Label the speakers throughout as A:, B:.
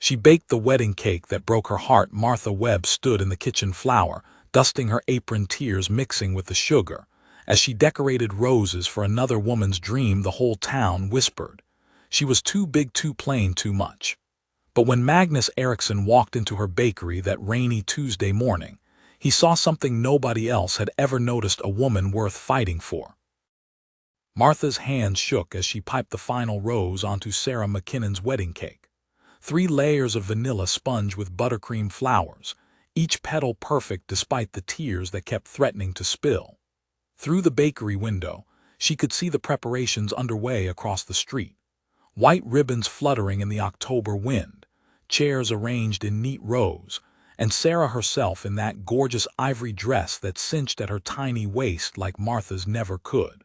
A: She baked the wedding cake that broke her heart. Martha Webb stood in the kitchen floor, dusting her apron, tears mixing with the sugar. As she decorated roses for another woman's dream, the whole town whispered. She was too big, too plain, too much. But when Magnus Eriksson walked into her bakery that rainy Tuesday morning, he saw something nobody else had ever noticed: a woman worth fighting for. Martha's hands shook as she piped the final rose onto Sarah McKinnon's wedding cake. 3 layers of vanilla sponge with buttercream flowers, each petal perfect despite the tears that kept threatening to spill. Through the bakery window, she could see the preparations underway across the street. White ribbons fluttering in the October wind, chairs arranged in neat rows, and Sarah herself in that gorgeous ivory dress that cinched at her tiny waist like Martha's never could.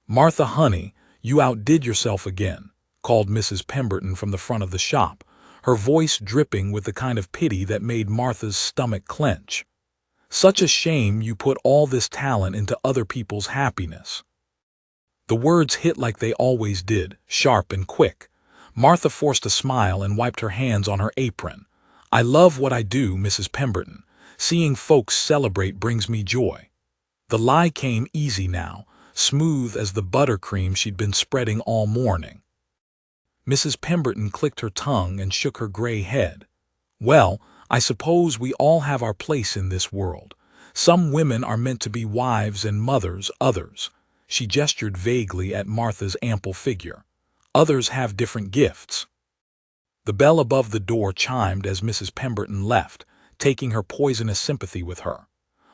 A: "Martha, honey, you outdid yourself again," called Mrs. Pemberton from the front of the shop, her voice dripping with the kind of pity that made Martha's stomach clench. "Such a shame you put all this talent into other people's happiness." The words hit like they always did, sharp and quick. Martha forced a smile and wiped her hands on her apron. "I love what I do, Mrs. Pemberton. Seeing folks celebrate brings me joy." The lie came easy now, smooth as the buttercream she'd been spreading all morning. Mrs. Pemberton clicked her tongue and shook her gray head. "Well, I suppose we all have our place in this world. Some women are meant to be wives and mothers, others." She gestured vaguely at Martha's ample figure. "Others have different gifts." The bell above the door chimed as Mrs. Pemberton left, taking her poisonous sympathy with her.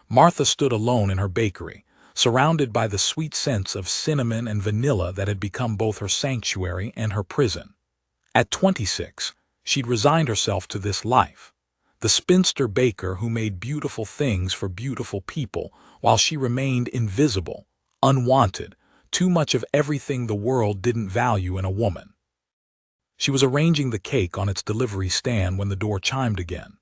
A: Martha stood alone in her bakery, surrounded by the sweet scents of cinnamon and vanilla that had become both her sanctuary and her prison. At 26, she'd resigned herself to this life. The spinster baker who made beautiful things for beautiful people while she remained invisible, unwanted, too much of everything the world didn't value in a woman. She was arranging the cake on its delivery stand when the door chimed again.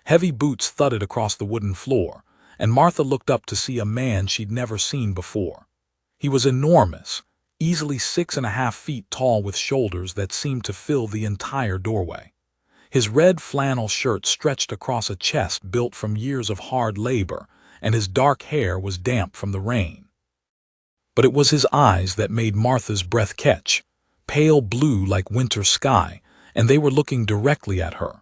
A: Heavy boots thudded across the wooden floor, and Martha looked up to see a man she'd never seen before. He was enormous, easily 6.5 feet tall, with shoulders that seemed to fill the entire doorway. His red flannel shirt stretched across a chest built from years of hard labor, and his dark hair was damp from the rain. But it was his eyes that made Martha's breath catch, pale blue like winter sky, and they were looking directly at her.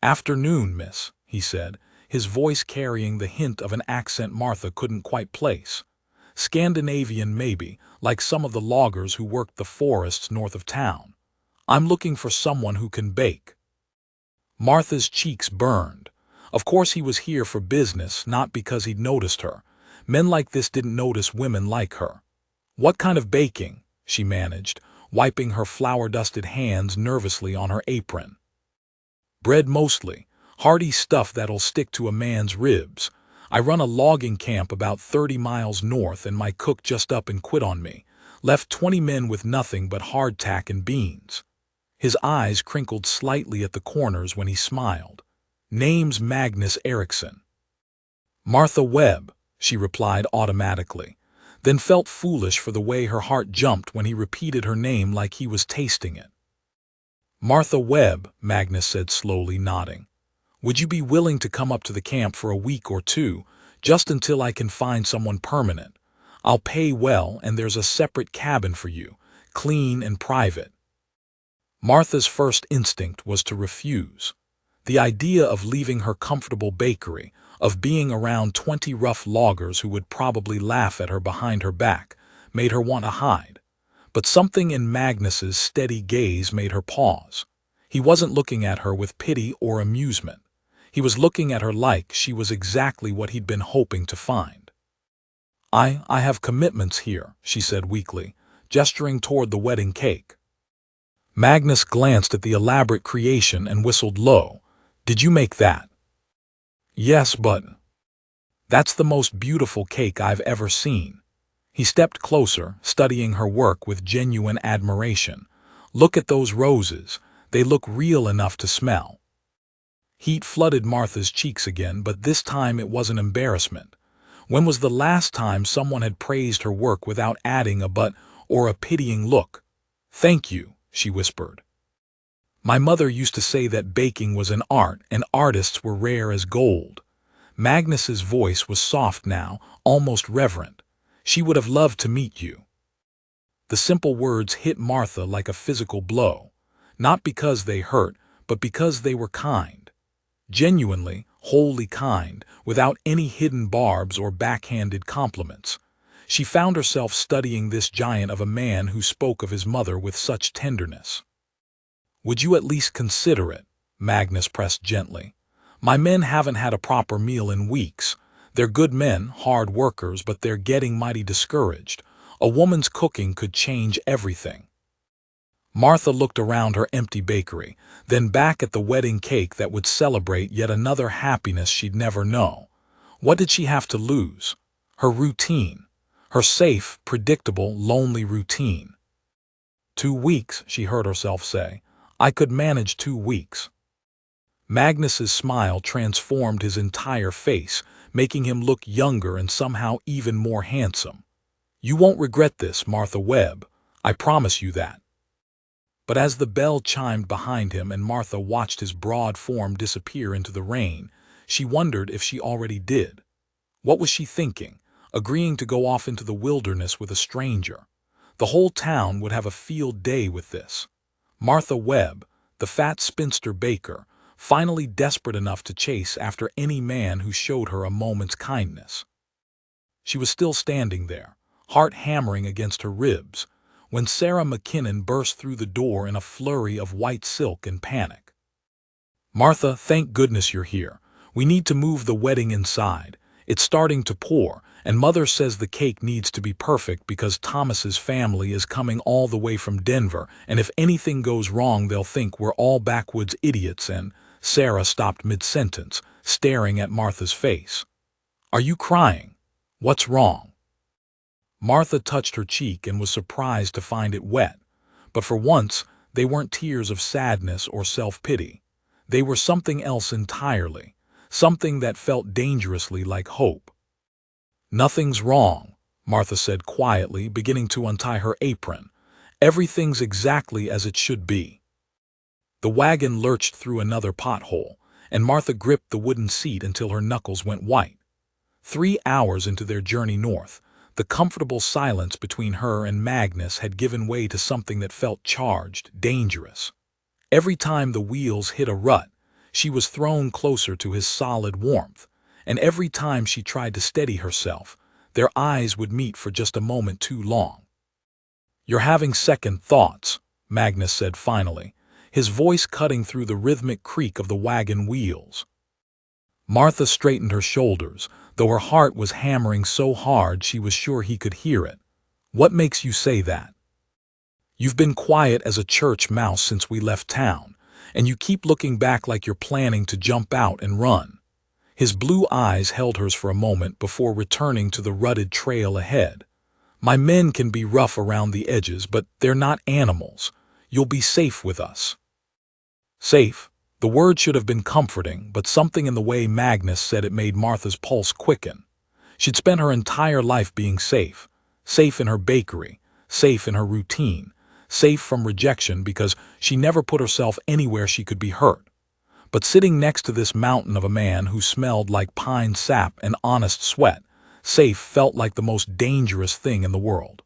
A: "Afternoon, miss," he said, his voice carrying the hint of an accent Martha couldn't quite place. Scandinavian maybe, like some of the loggers who worked the forests north of town. "I'm looking for someone who can bake." Martha's cheeks burned. Of course he was here for business, not because he'd noticed her. Men like this didn't notice women like her. "What kind of baking?" she managed, wiping her flour-dusted hands nervously on her apron. "Bread mostly, hearty stuff that'll stick to a man's ribs. I run a logging camp about 30 miles north, and my cook just up and quit on me. Left 20 men with nothing but hardtack and beans." His eyes crinkled slightly at the corners when he smiled. "Name's Magnus Eriksson." "Martha Webb," she replied automatically, then felt foolish for the way her heart jumped when he repeated her name like he was tasting it. "Martha Webb," Magnus said slowly, nodding. "Would you be willing to come up to the camp for a week or two, just until I can find someone permanent? I'll pay well, and there's a separate cabin for you, clean and private." Martha's first instinct was to refuse. The idea of leaving her comfortable bakery, of being around 20 rough loggers who would probably laugh at her behind her back, made her want to hide. But something in Magnus's steady gaze made her pause. He wasn't looking at her with pity or amusement. He was looking at her like she was exactly what he'd been hoping to find. I have commitments here," she said weakly, gesturing toward the wedding cake. Magnus glanced at the elaborate creation and whistled low. "Did you make that?" "Yes, but..." "That's the most beautiful cake I've ever seen." He stepped closer, studying her work with genuine admiration. "Look at those roses. They look real enough to smell." Heat flooded Martha's cheeks again, but this time it wasn't embarrassment. When was the last time someone had praised her work without adding a but or a pitying look? "Thank you," she whispered. My mother used to say that baking was an art and artists were rare as gold. Magnus's voice was soft now, almost reverent. She would have loved to meet you. The simple words hit Martha like a physical blow, not because they hurt, but because they were kind. Genuinely, wholly kind, without any hidden barbs or backhanded compliments. She found herself studying this giant of a man who spoke of his mother with such tenderness. "Would you at least consider it?" Magnus pressed gently. "My men haven't had a proper meal in weeks. They're good men, hard workers, but they're getting mighty discouraged. A woman's cooking could change everything." Martha looked around her empty bakery, then back at the wedding cake that would celebrate yet another happiness she'd never know. What did she have to lose? Her routine. Her safe, predictable, lonely routine. 2 weeks, she heard herself say. I could manage 2 weeks. Magnus's smile transformed his entire face, making him look younger and somehow even more handsome. "You won't regret this, Martha Webb. I promise you that." But as the bell chimed behind him and Martha watched his broad form disappear into the rain, she wondered if she already did. What was she thinking, agreeing to go off into the wilderness with a stranger? The whole town would have a field day with this. Martha Webb, the fat spinster baker, finally desperate enough to chase after any man who showed her a moment's kindness. She was still standing there, heart hammering against her ribs, when Sarah McKinnon burst through the door in a flurry of white silk and panic. "Martha, thank goodness you're here. We need to move the wedding inside. It's starting to pour, and Mother says the cake needs to be perfect because Thomas's family is coming all the way from Denver, and if anything goes wrong they'll think we're all backwoods idiots and—" Sarah stopped mid-sentence, staring at Martha's face. "Are you crying? What's wrong?" Martha touched her cheek and was surprised to find it wet, but for once they weren't tears of sadness or self-pity. They were something else entirely, something that felt dangerously like hope. "Nothing's wrong," Martha said quietly, beginning to untie her apron. "Everything's exactly as it should be." The wagon lurched through another pothole, and Martha gripped the wooden seat until her knuckles went white. 3 hours into their journey north, the comfortable silence between her and Magnus had given way to something that felt charged, dangerous. Every time the wheels hit a rut, she was thrown closer to his solid warmth, and every time she tried to steady herself, their eyes would meet for just a moment too long. "You're having second thoughts," Magnus said finally, his voice cutting through the rhythmic creak of the wagon wheels. Martha straightened her shoulders, though her heart was hammering so hard she was sure he could hear it. "What makes you say that? You've been quiet as a church mouse since we left town, and you keep looking back like you're planning to jump out and run." His blue eyes held hers for a moment before returning to the rutted trail ahead. "My men can be rough around the edges, but they're not animals. You'll be safe with us." Safe? The word should have been comforting, but something in the way Magnus said it made Martha's pulse quicken. She'd spent her entire life being safe. Safe in her bakery, safe in her routine, safe from rejection because she never put herself anywhere she could be hurt. But sitting next to this mountain of a man who smelled like pine sap and honest sweat, safe felt like the most dangerous thing in the world.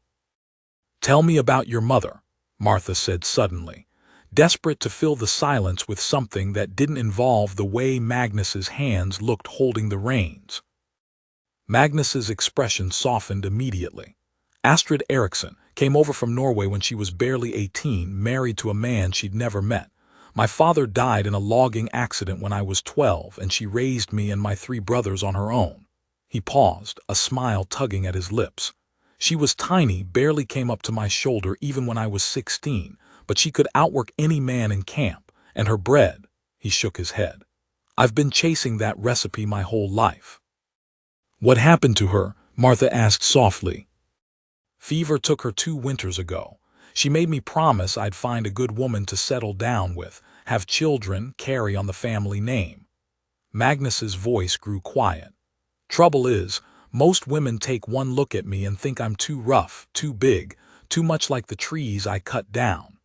A: "Tell me about your mother," Martha said suddenly, desperate to fill the silence with something that didn't involve the way Magnus's hands looked holding the reins. Magnus's expression softened immediately. Astrid Eriksson came over from Norway when she was barely 18, married to a man she'd never met. My father died in a logging accident when I was 12, and she raised me and my 3 brothers on her own. He paused, a smile tugging at his lips. She was tiny, barely came up to my shoulder even when I was 16, but she could outwork any man in camp, and her bread, he shook his head. I've been chasing that recipe my whole life. "What happened to her?" Martha asked softly. "Fever took her 2 winters ago. She made me promise I'd find a good woman to settle down with, have children, carry on the family name." Magnus's voice grew quiet. "Trouble is, most women take one look at me and think I'm too rough, too big, too much like the trees I cut down."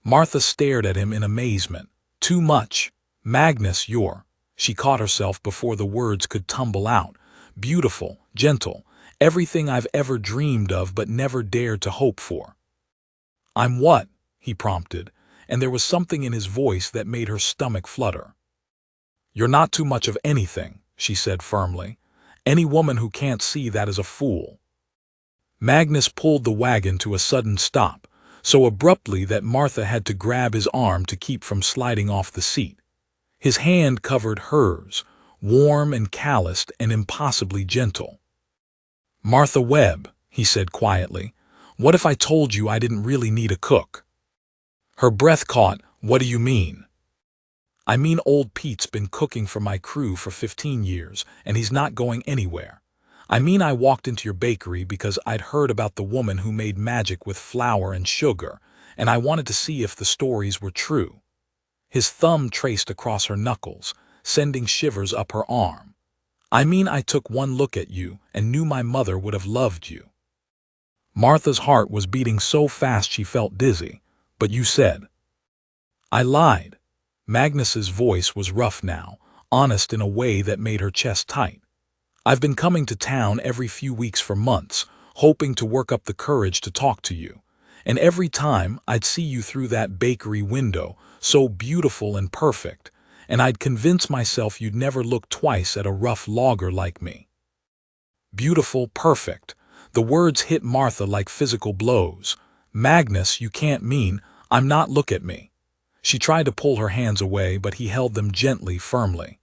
A: Martha stared at him in amazement. Too much. Magnus, you're... She caught herself before the words could tumble out. Beautiful, gentle, everything I've ever dreamed of but never dared to hope for. I'm what? He prompted, and there was something in his voice that made her stomach flutter. You're not too much of anything, she said firmly. Any woman who can't see that is a fool. Magnus pulled the wagon to a sudden stop, so abruptly that Martha had to grab his arm to keep from sliding off the seat. His hand covered hers, warm and calloused and impossibly gentle. Martha Webb, he said quietly, what if I told you I didn't really need a cook? Her breath caught. What do you mean? I mean old Pete's been cooking for my crew for 15 years, and he's not going anywhere. I mean I walked into your bakery because I'd heard about the woman who made magic with flour and sugar, and I wanted to see if the stories were true. His thumb traced across her knuckles, sending shivers up her arm. I mean I took one look at you and knew my mother would have loved you. Martha's heart was beating so fast she felt dizzy. But you said. I lied. Magnus's voice was rough now, honest in a way that made her chest tight. I've been coming to town every few weeks for months, hoping to work up the courage to talk to you. And every time I'd see you through that bakery window, so beautiful and perfect, and I'd convince myself you'd never look twice at a rough logger like me. Beautiful, perfect. The words hit Martha like physical blows. Magnus, you can't mean, I'm not. Look at me. She tried to pull her hands away, but he held them gently, firmly.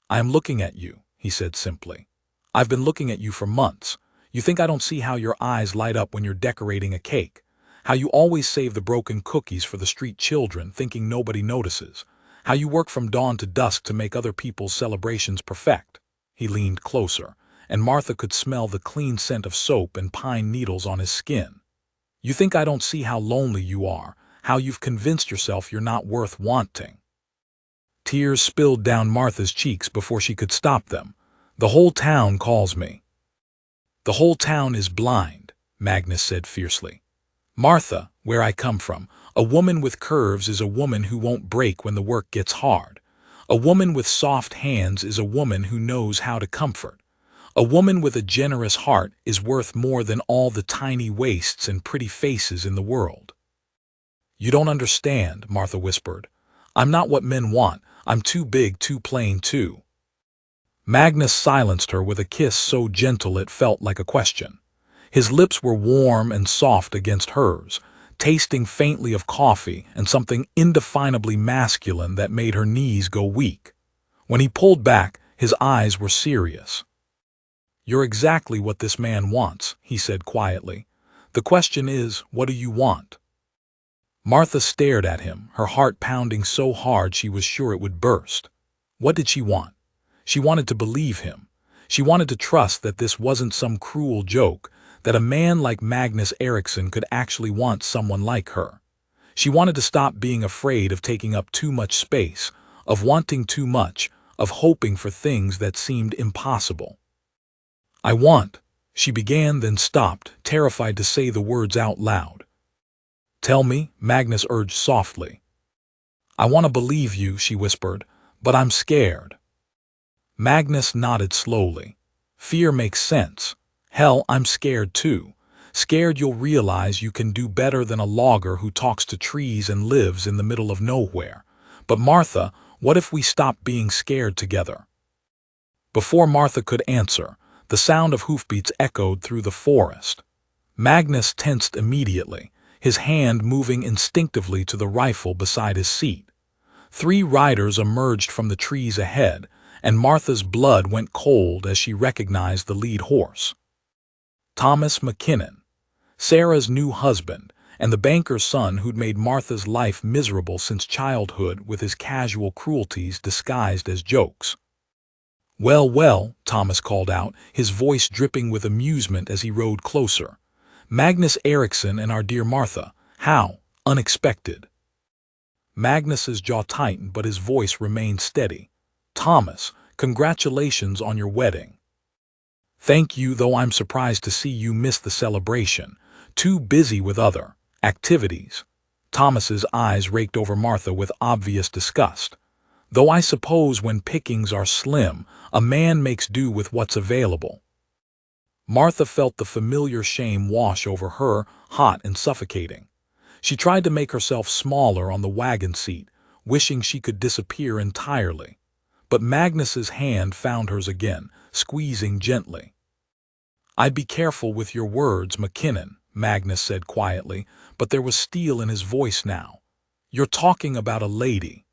A: I am looking at you, he said simply. I've been looking at you for months. You think I don't see how your eyes light up when you're decorating a cake? How you always save the broken cookies for the street children, thinking nobody notices? How you work from dawn to dusk to make other people's celebrations perfect? He leaned closer, and Martha could smell the clean scent of soap and pine needles on his skin. You think I don't see how lonely you are, how you've convinced yourself you're not worth wanting. Tears spilled down Martha's cheeks before she could stop them. The whole town calls me. The whole town is blind, Magnus said fiercely. Martha, where I come from, a woman with curves is a woman who won't break when the work gets hard. A woman with soft hands is a woman who knows how to comfort. A woman with a generous heart is worth more than all the tiny waists and pretty faces in the world. You don't understand, Martha whispered. I'm not what men want. I'm too big, too plain, too. Magnus silenced her with a kiss so gentle it felt like a question. His lips were warm and soft against hers, tasting faintly of coffee and something indefinably masculine that made her knees go weak. When he pulled back, his eyes were serious. You're exactly what this man wants, he said quietly. The question is, what do you want? Martha stared at him, her heart pounding so hard she was sure it would burst. What did she want? She wanted to believe him. She wanted to trust that this wasn't some cruel joke, that a man like Magnus Eriksson could actually want someone like her. She wanted to stop being afraid of taking up too much space, of wanting too much, of hoping for things that seemed impossible. I want, she began, then stopped, terrified to say the words out loud. Tell me, Magnus urged softly. I want to believe you, she whispered, but I'm scared. Magnus nodded slowly. Fear makes sense. Hell, I'm scared too. Scared you'll realize you can do better than a logger who talks to trees and lives in the middle of nowhere. But Martha, what if we stop being scared together? Before Martha could answer, the sound of hoofbeats echoed through the forest. Magnus tensed immediately, his hand moving instinctively to the rifle beside his seat. 3 riders emerged from the trees ahead, and Martha's blood went cold as she recognized the lead horse. Thomas McKinnon, Sarah's new husband, and the banker's son who'd made Martha's life miserable since childhood with his casual cruelties disguised as jokes. Well, well, Thomas called out, his voice dripping with amusement as he rode closer. Magnus Eriksson and our dear Martha. How unexpected. Magnus's jaw tightened, but his voice remained steady. Thomas, congratulations on your wedding. Thank you, though I'm surprised to see you miss the celebration. Too busy with other activities. Thomas's eyes raked over Martha with obvious disgust. Though I suppose when pickings are slim, a man makes do with what's available. Martha felt the familiar shame wash over her, hot and suffocating. She tried to make herself smaller on the wagon seat, wishing she could disappear entirely. But Magnus's hand found hers again, squeezing gently. "I'd be careful with your words, McKinnon," Magnus said quietly, but there was steel in his voice now. "You're talking about a lady."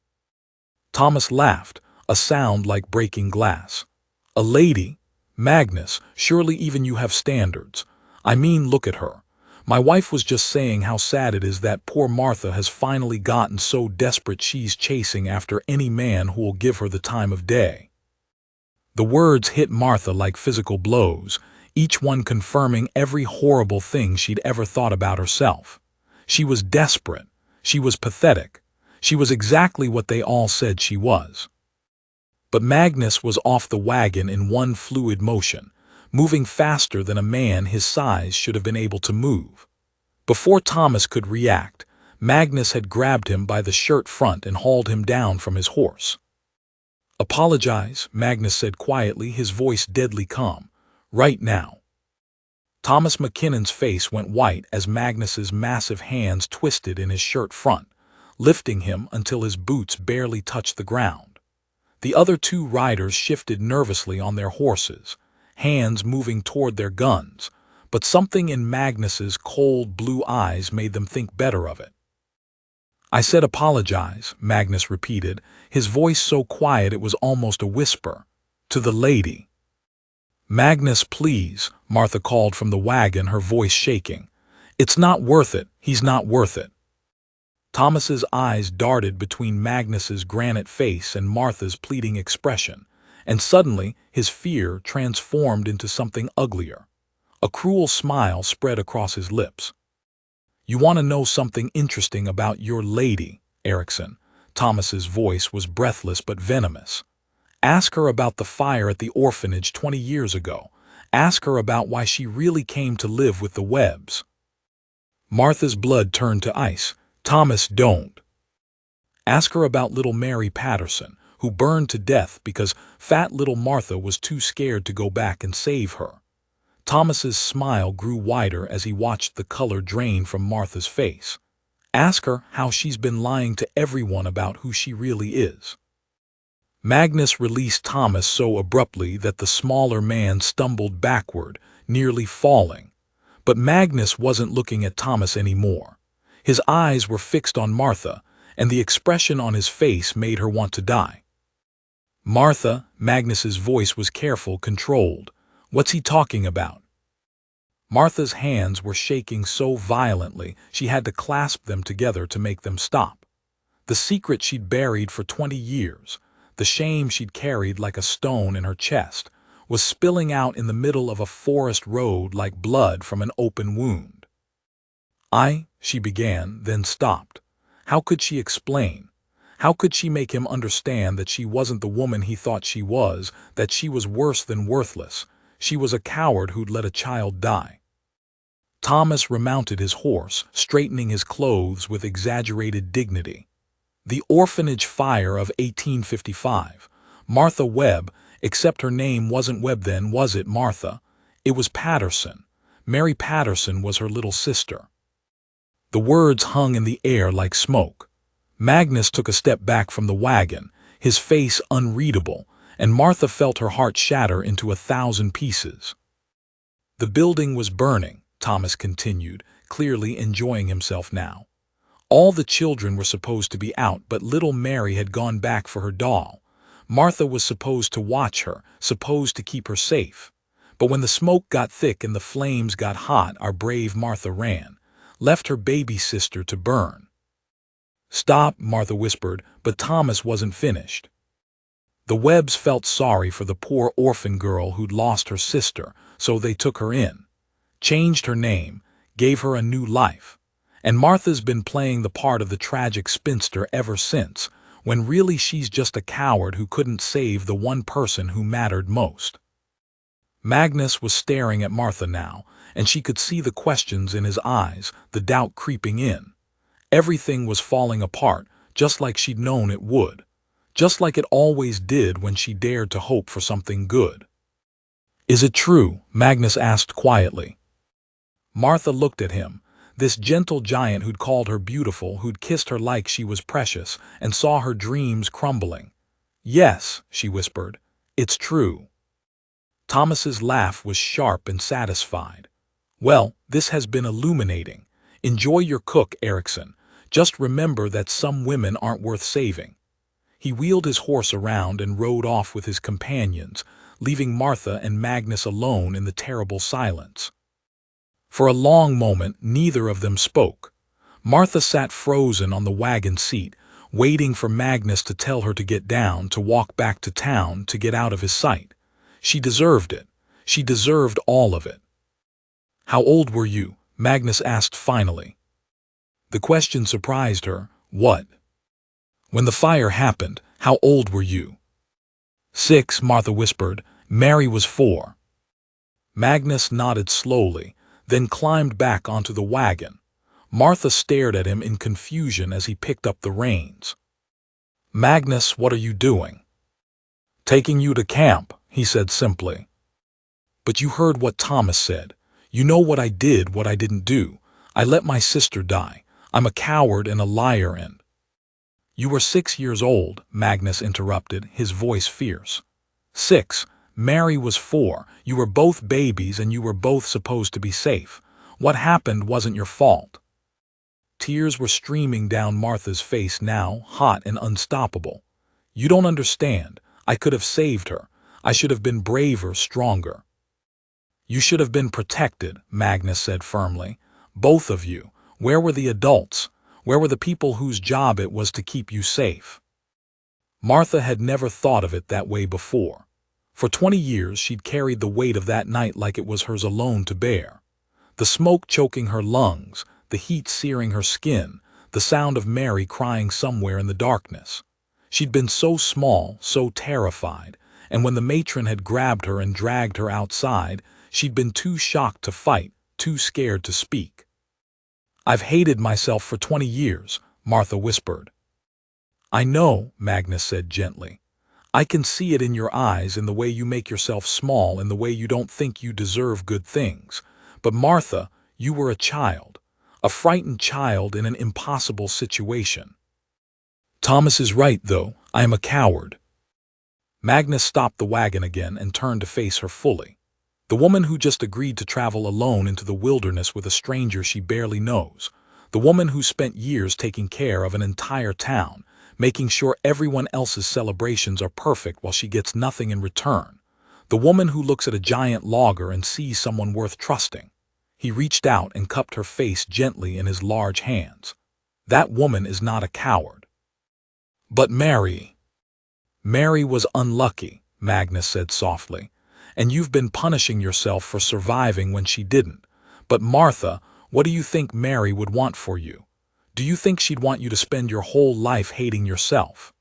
A: Thomas laughed, a sound like breaking glass. "A lady? Magnus, surely even you have standards. I mean, look at her. My wife was just saying how sad it is that poor Martha has finally gotten so desperate she's chasing after any man who will give her the time of day." The words hit Martha like physical blows, each one confirming every horrible thing she'd ever thought about herself. She was desperate. She was pathetic. She was exactly what they all said she was. But Magnus was off the wagon in one fluid motion, moving faster than a man his size should have been able to move. Before Thomas could react, Magnus had grabbed him by the shirt front and hauled him down from his horse. "Apologize," Magnus said quietly, his voice deadly calm. "Right now." Thomas McKinnon's face went white as Magnus's massive hands twisted in his shirt front, lifting him until his boots barely touched the ground. The other two riders shifted nervously on their horses, hands moving toward their guns, but something in Magnus's cold blue eyes made them think better of it. "I said apologize," Magnus repeated, his voice so quiet it was almost a whisper. "To the lady." "Magnus, please," Martha called from the wagon, her voice shaking. "It's not worth it. He's not worth it." Thomas's eyes darted between Magnus's granite face and Martha's pleading expression, and suddenly his fear transformed into something uglier. A cruel smile spread across his lips. "You want to know something interesting about your lady, Erickson?" Thomas's voice was breathless but venomous. "Ask her about the fire at the orphanage 20 years ago. Ask her about why she really came to live with the Webbs." Martha's blood turned to ice. "Thomas, don't." "Ask her about little Mary Patterson, who burned to death because fat little Martha was too scared to go back and save her." Thomas's smile grew wider as he watched the color drain from Martha's face. "Ask her how she's been lying to everyone about who she really is." Magnus released Thomas so abruptly that the smaller man stumbled backward, nearly falling. But Magnus wasn't looking at Thomas anymore. His eyes were fixed on Martha, and the expression on his face made her want to die. "Martha," Magnus's voice was careful, controlled. "What's he talking about?" Martha's hands were shaking so violently she had to clasp them together to make them stop. The secret she'd buried for 20 years, the shame she'd carried like a stone in her chest, was spilling out in the middle of a forest road like blood from an open wound. She began, then stopped. How could she explain? How could she make him understand that she wasn't the woman he thought she was, that she was worse than worthless? She was a coward who'd let a child die. Thomas remounted his horse, straightening his clothes with exaggerated dignity. The orphanage fire of 1855. Martha Webb, except her name wasn't Webb then, was it, Martha? It was Patterson. Mary Patterson was her little sister. The words hung in the air like smoke. Magnus took a step back from the wagon, his face unreadable, and Martha felt her heart shatter into 1,000 pieces. "The building was burning," Thomas continued, clearly enjoying himself now. "All the children were supposed to be out, but little Mary had gone back for her doll. Martha was supposed to watch her, supposed to keep her safe. But when the smoke got thick and the flames got hot, our brave Martha ran, left her baby sister to burn." "Stop," Martha whispered, but Thomas wasn't finished. "The Webbs felt sorry for the poor orphan girl who'd lost her sister, so they took her in, changed her name, gave her a new life. And Martha's been playing the part of the tragic spinster ever since, when really she's just a coward who couldn't save the one person who mattered most." Magnus was staring at Martha now, and she could see the questions in his eyes, the doubt creeping in. Everything was falling apart, just like she'd known it would. Just like it always did when she dared to hope for something good. "Is it true?" Magnus asked quietly. Martha looked at him, this gentle giant who'd called her beautiful, who'd kissed her like she was precious, and saw her dreams crumbling. "Yes," she whispered, "it's true." Thomas's laugh was sharp and satisfied. "Well, this has been illuminating. Enjoy your cook, Erickson. Just remember that some women aren't worth saving." He wheeled his horse around and rode off with his companions, leaving Martha and Magnus alone in the terrible silence. For a long moment, neither of them spoke. Martha sat frozen on the wagon seat, waiting for Magnus to tell her to get down, to walk back to town, to get out of his sight. She deserved it. She deserved all of it. "How old were you?" Magnus asked finally. The question surprised her. "What?" "When the fire happened, how old were you?" "6," Martha whispered. "Mary was 4. Magnus nodded slowly, then climbed back onto the wagon. Martha stared at him in confusion as he picked up the reins. "Magnus, what are you doing?" "Taking you to camp," he said simply. "But you heard what Thomas said. You know what I did, what I didn't do. I let my sister die. I'm a coward and a liar and—" "You were 6 years old," Magnus interrupted, his voice fierce. 6. Mary was 4. You were both babies and you were both supposed to be safe. What happened wasn't your fault." Tears were streaming down Martha's face now, hot and unstoppable. "You don't understand. I could have saved her. I should have been braver, stronger." "You should have been protected," Magnus said firmly. "Both of you. Where were the adults? Where were the people whose job it was to keep you safe?" Martha had never thought of it that way before. For 20 years she'd carried the weight of that night like it was hers alone to bear. The smoke choking her lungs, the heat searing her skin, the sound of Mary crying somewhere in the darkness. She'd been so small, so terrified, and when the matron had grabbed her and dragged her outside, she'd been too shocked to fight, too scared to speak. "I've hated myself for 20 years, Martha whispered. "I know," Magnus said gently. "I can see it in your eyes, in the way you make yourself small, in the way you don't think you deserve good things. But Martha, you were a child, a frightened child in an impossible situation." "Thomas is right, though. I am a coward." Magnus stopped the wagon again and turned to face her fully. The woman who just agreed to travel alone into the wilderness with a stranger she barely knows. The woman who spent years taking care of an entire town, making sure everyone else's celebrations are perfect while she gets nothing in return. The woman who looks at a giant logger and sees someone worth trusting. He reached out and cupped her face gently in his large hands. "That woman is not a coward." "But Mary—" "Mary was unlucky," Magnus said softly, "and you've been punishing yourself for surviving when she didn't. But Martha, what do you think Mary would want for you? Do you think she'd want you to spend your whole life hating yourself?"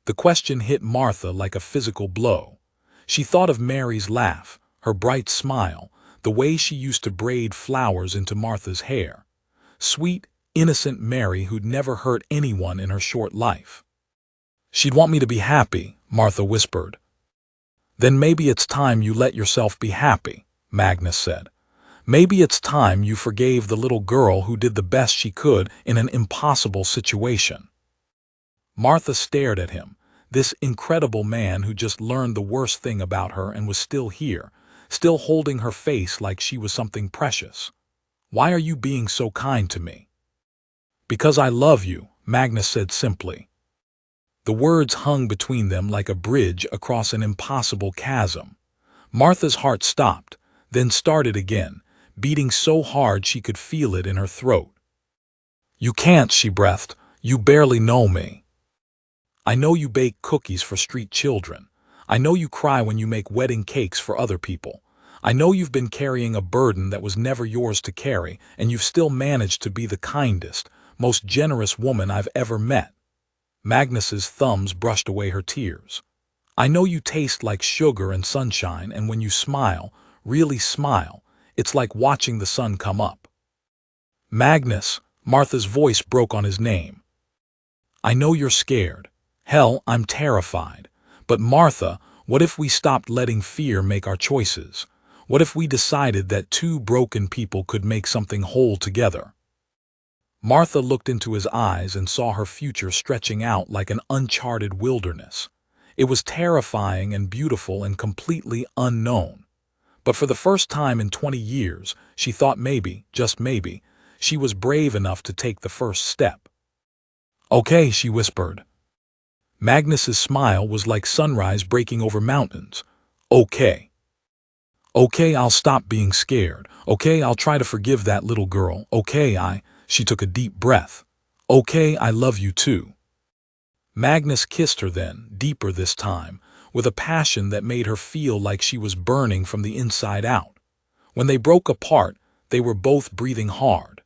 A: The question hit Martha like a physical blow. She thought of Mary's laugh, her bright smile, the way she used to braid flowers into Martha's hair. Sweet, innocent Mary who'd never hurt anyone in her short life. "She'd want me to be happy," Martha whispered. "Then maybe it's time you let yourself be happy," Magnus said. "Maybe it's time you forgave the little girl who did the best she could in an impossible situation." Martha stared at him, this incredible man who just learned the worst thing about her and was still here, still holding her face like she was something precious. "Why are you being so kind to me?" "Because I love you," Magnus said simply. The words hung between them like a bridge across an impossible chasm. Martha's heart stopped, then started again, beating so hard she could feel it in her throat. "You can't," she breathed. "You barely know me. I know you bake cookies for street children. I know you cry when you make wedding cakes for other people. I know you've been carrying a burden that was never yours to carry, and you've still managed to be the kindest, most generous woman I've ever met." Magnus's thumbs brushed away her tears. "I know you taste like sugar and sunshine, and when you smile, really smile, it's like watching the sun come up." "Magnus," Martha's voice broke on his name. I know you're scared. Hell, I'm terrified. But Martha, what if we stopped letting fear make our choices? What if we decided that two broken people could make something whole together? Martha looked into his eyes and saw her future stretching out like an uncharted wilderness. It was terrifying and beautiful and completely unknown. But for the first time in 20 years, she thought maybe, just maybe, she was brave enough to take the first step. Okay, she whispered. Magnus's smile was like sunrise breaking over mountains. Okay. Okay, I'll stop being scared. Okay, I'll try to forgive that little girl. Okay, she took a deep breath. Okay, I love you too. Magnus kissed her then, deeper this time, with a passion that made her feel like she was burning from the inside out. When they broke apart, they were both breathing hard.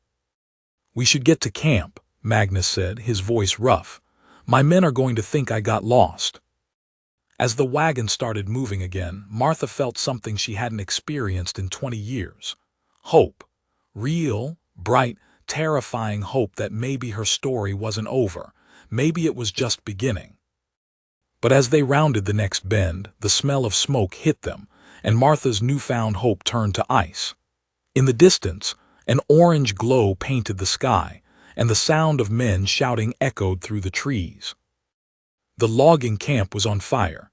A: We should get to camp, Magnus said, his voice rough. My men are going to think I got lost. As the wagon started moving again, Martha felt something she hadn't experienced in 20 years. Hope. Real, bright, terrifying hope that maybe her story wasn't over. Maybe it was just beginning. But as they rounded the next bend, the smell of smoke hit them, and Martha's newfound hope turned to ice. In the distance, an orange glow painted the sky, and the sound of men shouting echoed through the trees. The logging camp was on fire.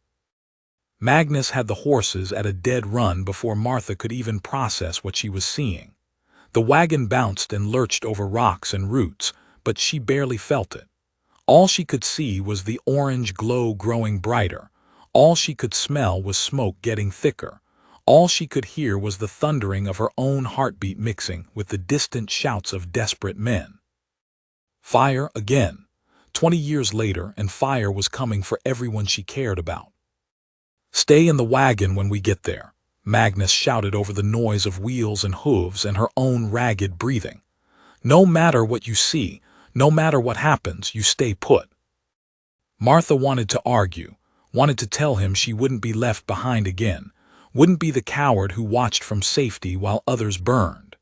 A: Magnus had the horses at a dead run before Martha could even process what she was seeing. The wagon bounced and lurched over rocks and roots, but she barely felt it. All she could see was the orange glow growing brighter. All she could smell was smoke getting thicker. All she could hear was the thundering of her own heartbeat mixing with the distant shouts of desperate men. Fire again. 20 years later, and fire was coming for everyone she cared about. Stay in the wagon when we get there, Magnus shouted over the noise of wheels and hooves and her own ragged breathing. No matter what you see, no matter what happens, you stay put. Martha wanted to argue, wanted to tell him she wouldn't be left behind again, wouldn't be the coward who watched from safety while others burned.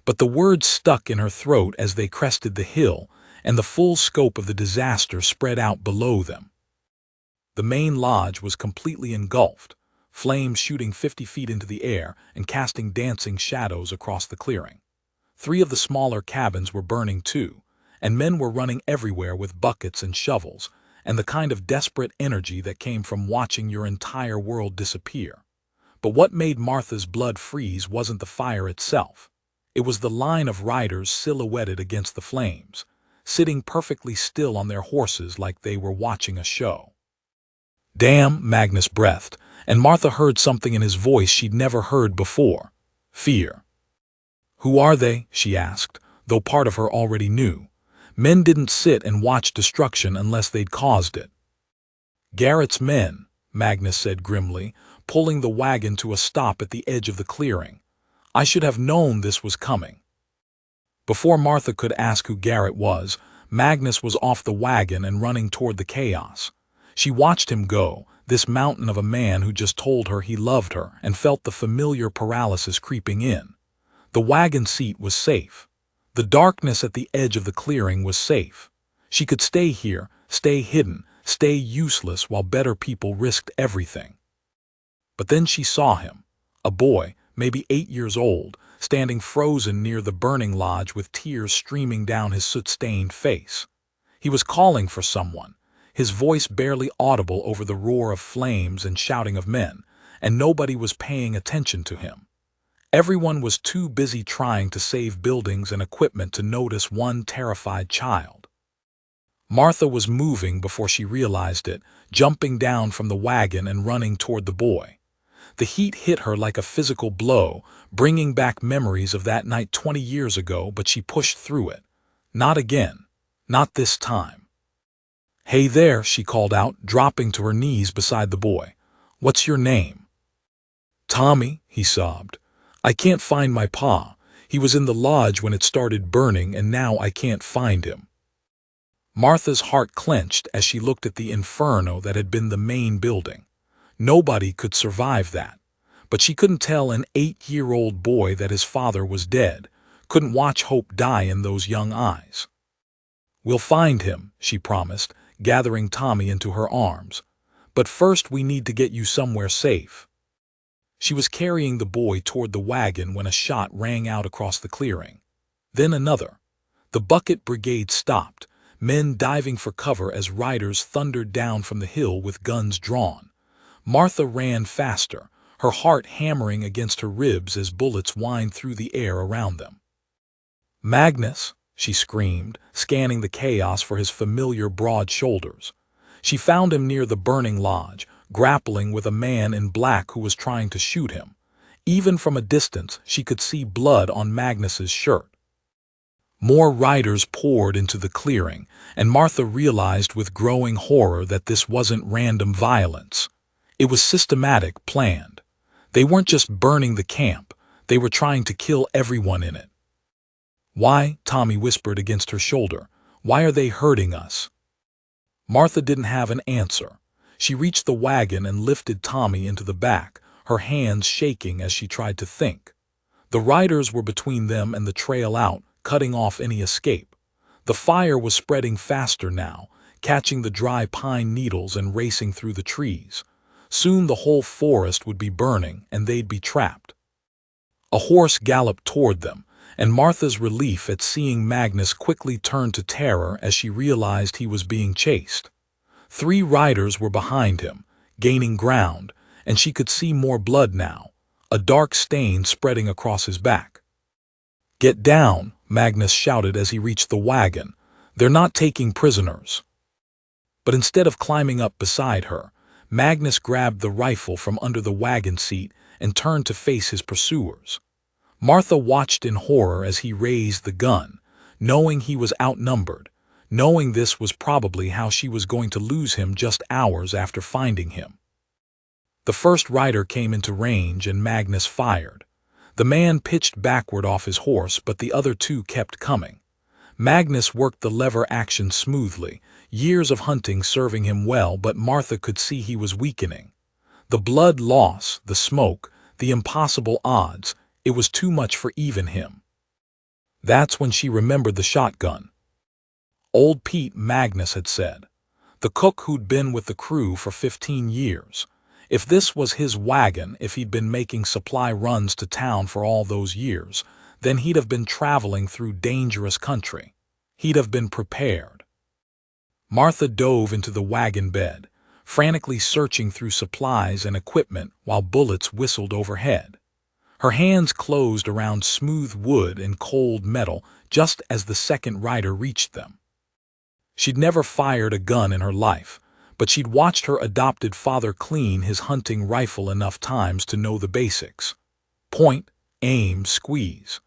A: But the words stuck in her throat as they crested the hill, and the full scope of the disaster spread out below them. The main lodge was completely engulfed, flames shooting 50 feet into the air and casting dancing shadows across the clearing. 3 of the smaller cabins were burning too, and men were running everywhere with buckets and shovels, and the kind of desperate energy that came from watching your entire world disappear. But what made Martha's blood freeze wasn't the fire itself. It was the line of riders silhouetted against the flames, sitting perfectly still on their horses like they were watching a show. Damn, Magnus breathed, and Martha heard something in his voice she'd never heard before. Fear. Who are they? She asked, though part of her already knew. Men didn't sit and watch destruction unless they'd caused it. Garrett's men, Magnus said grimly, pulling the wagon to a stop at the edge of the clearing. I should have known this was coming. Before Martha could ask who Garrett was, Magnus was off the wagon and running toward the chaos. She watched him go, this mountain of a man who just told her he loved her, and felt the familiar paralysis creeping in. The wagon seat was safe. The darkness at the edge of the clearing was safe. She could stay here, stay hidden, stay useless while better people risked everything. But then she saw him, a boy, maybe 8 years old, standing frozen near the burning lodge with tears streaming down his soot-stained face. He was calling for someone, his voice barely audible over the roar of flames and shouting of men, and nobody was paying attention to him. Everyone was too busy trying to save buildings and equipment to notice one terrified child. Martha was moving before she realized it, jumping down from the wagon and running toward the boy. The heat hit her like a physical blow, bringing back memories of that night 20 years ago, but she pushed through it. Not again. Not this time. Hey there, she called out, dropping to her knees beside the boy. What's your name? Tommy, he sobbed. I can't find my pa. He was in the lodge when it started burning, and now I can't find him. Martha's heart clenched as she looked at the inferno that had been the main building. Nobody could survive that. But she couldn't tell an 8-year-old boy that his father was dead, couldn't watch hope die in those young eyes. "We'll find him," she promised, gathering Tommy into her arms. "But first we need to get you somewhere safe." She was carrying the boy toward the wagon when a shot rang out across the clearing. Then another. The bucket brigade stopped, men diving for cover as riders thundered down from the hill with guns drawn. Martha ran faster, her heart hammering against her ribs as bullets whined through the air around them. "Magnus!" she screamed, scanning the chaos for his familiar broad shoulders. She found him near the burning lodge, grappling with a man in black who was trying to shoot him. Even from a distance, she could see blood on Magnus's shirt. More riders poured into the clearing, and Martha realized with growing horror that this wasn't random violence. It was systematic, planned. They weren't just burning the camp, they were trying to kill everyone in it. "Why?" Tommy whispered against her shoulder. "Why are they hurting us?" Martha didn't have an answer. She reached the wagon and lifted Tommy into the back, her hands shaking as she tried to think. The riders were between them and the trail out, cutting off any escape. The fire was spreading faster now, catching the dry pine needles and racing through the trees. Soon the whole forest would be burning, and they'd be trapped. A horse galloped toward them, and Martha's relief at seeing Magnus quickly turned to terror as she realized he was being chased. 3 riders were behind him, gaining ground, and she could see more blood now, a dark stain spreading across his back. "Get down!" Magnus shouted as he reached the wagon. "They're not taking prisoners." But instead of climbing up beside her, Magnus grabbed the rifle from under the wagon seat and turned to face his pursuers. Martha watched in horror as he raised the gun, knowing he was outnumbered, knowing this was probably how she was going to lose him just hours after finding him. The first rider came into range and Magnus fired. The man pitched backward off his horse, but the other 2 kept coming. Magnus worked the lever action smoothly, years of hunting serving him well, but Martha could see he was weakening. The blood loss, the smoke, the impossible odds, it was too much for even him. That's when she remembered the shotgun. Old Pete, Magnus had said. The cook who'd been with the crew for 15 years. If this was his wagon, if he'd been making supply runs to town for all those years, then he'd have been traveling through dangerous country. He'd have been prepared. Martha dove into the wagon bed, frantically searching through supplies and equipment while bullets whistled overhead. Her hands closed around smooth wood and cold metal just as the second rider reached them. She'd never fired a gun in her life, but she'd watched her adopted father clean his hunting rifle enough times to know the basics. Point, aim, squeeze.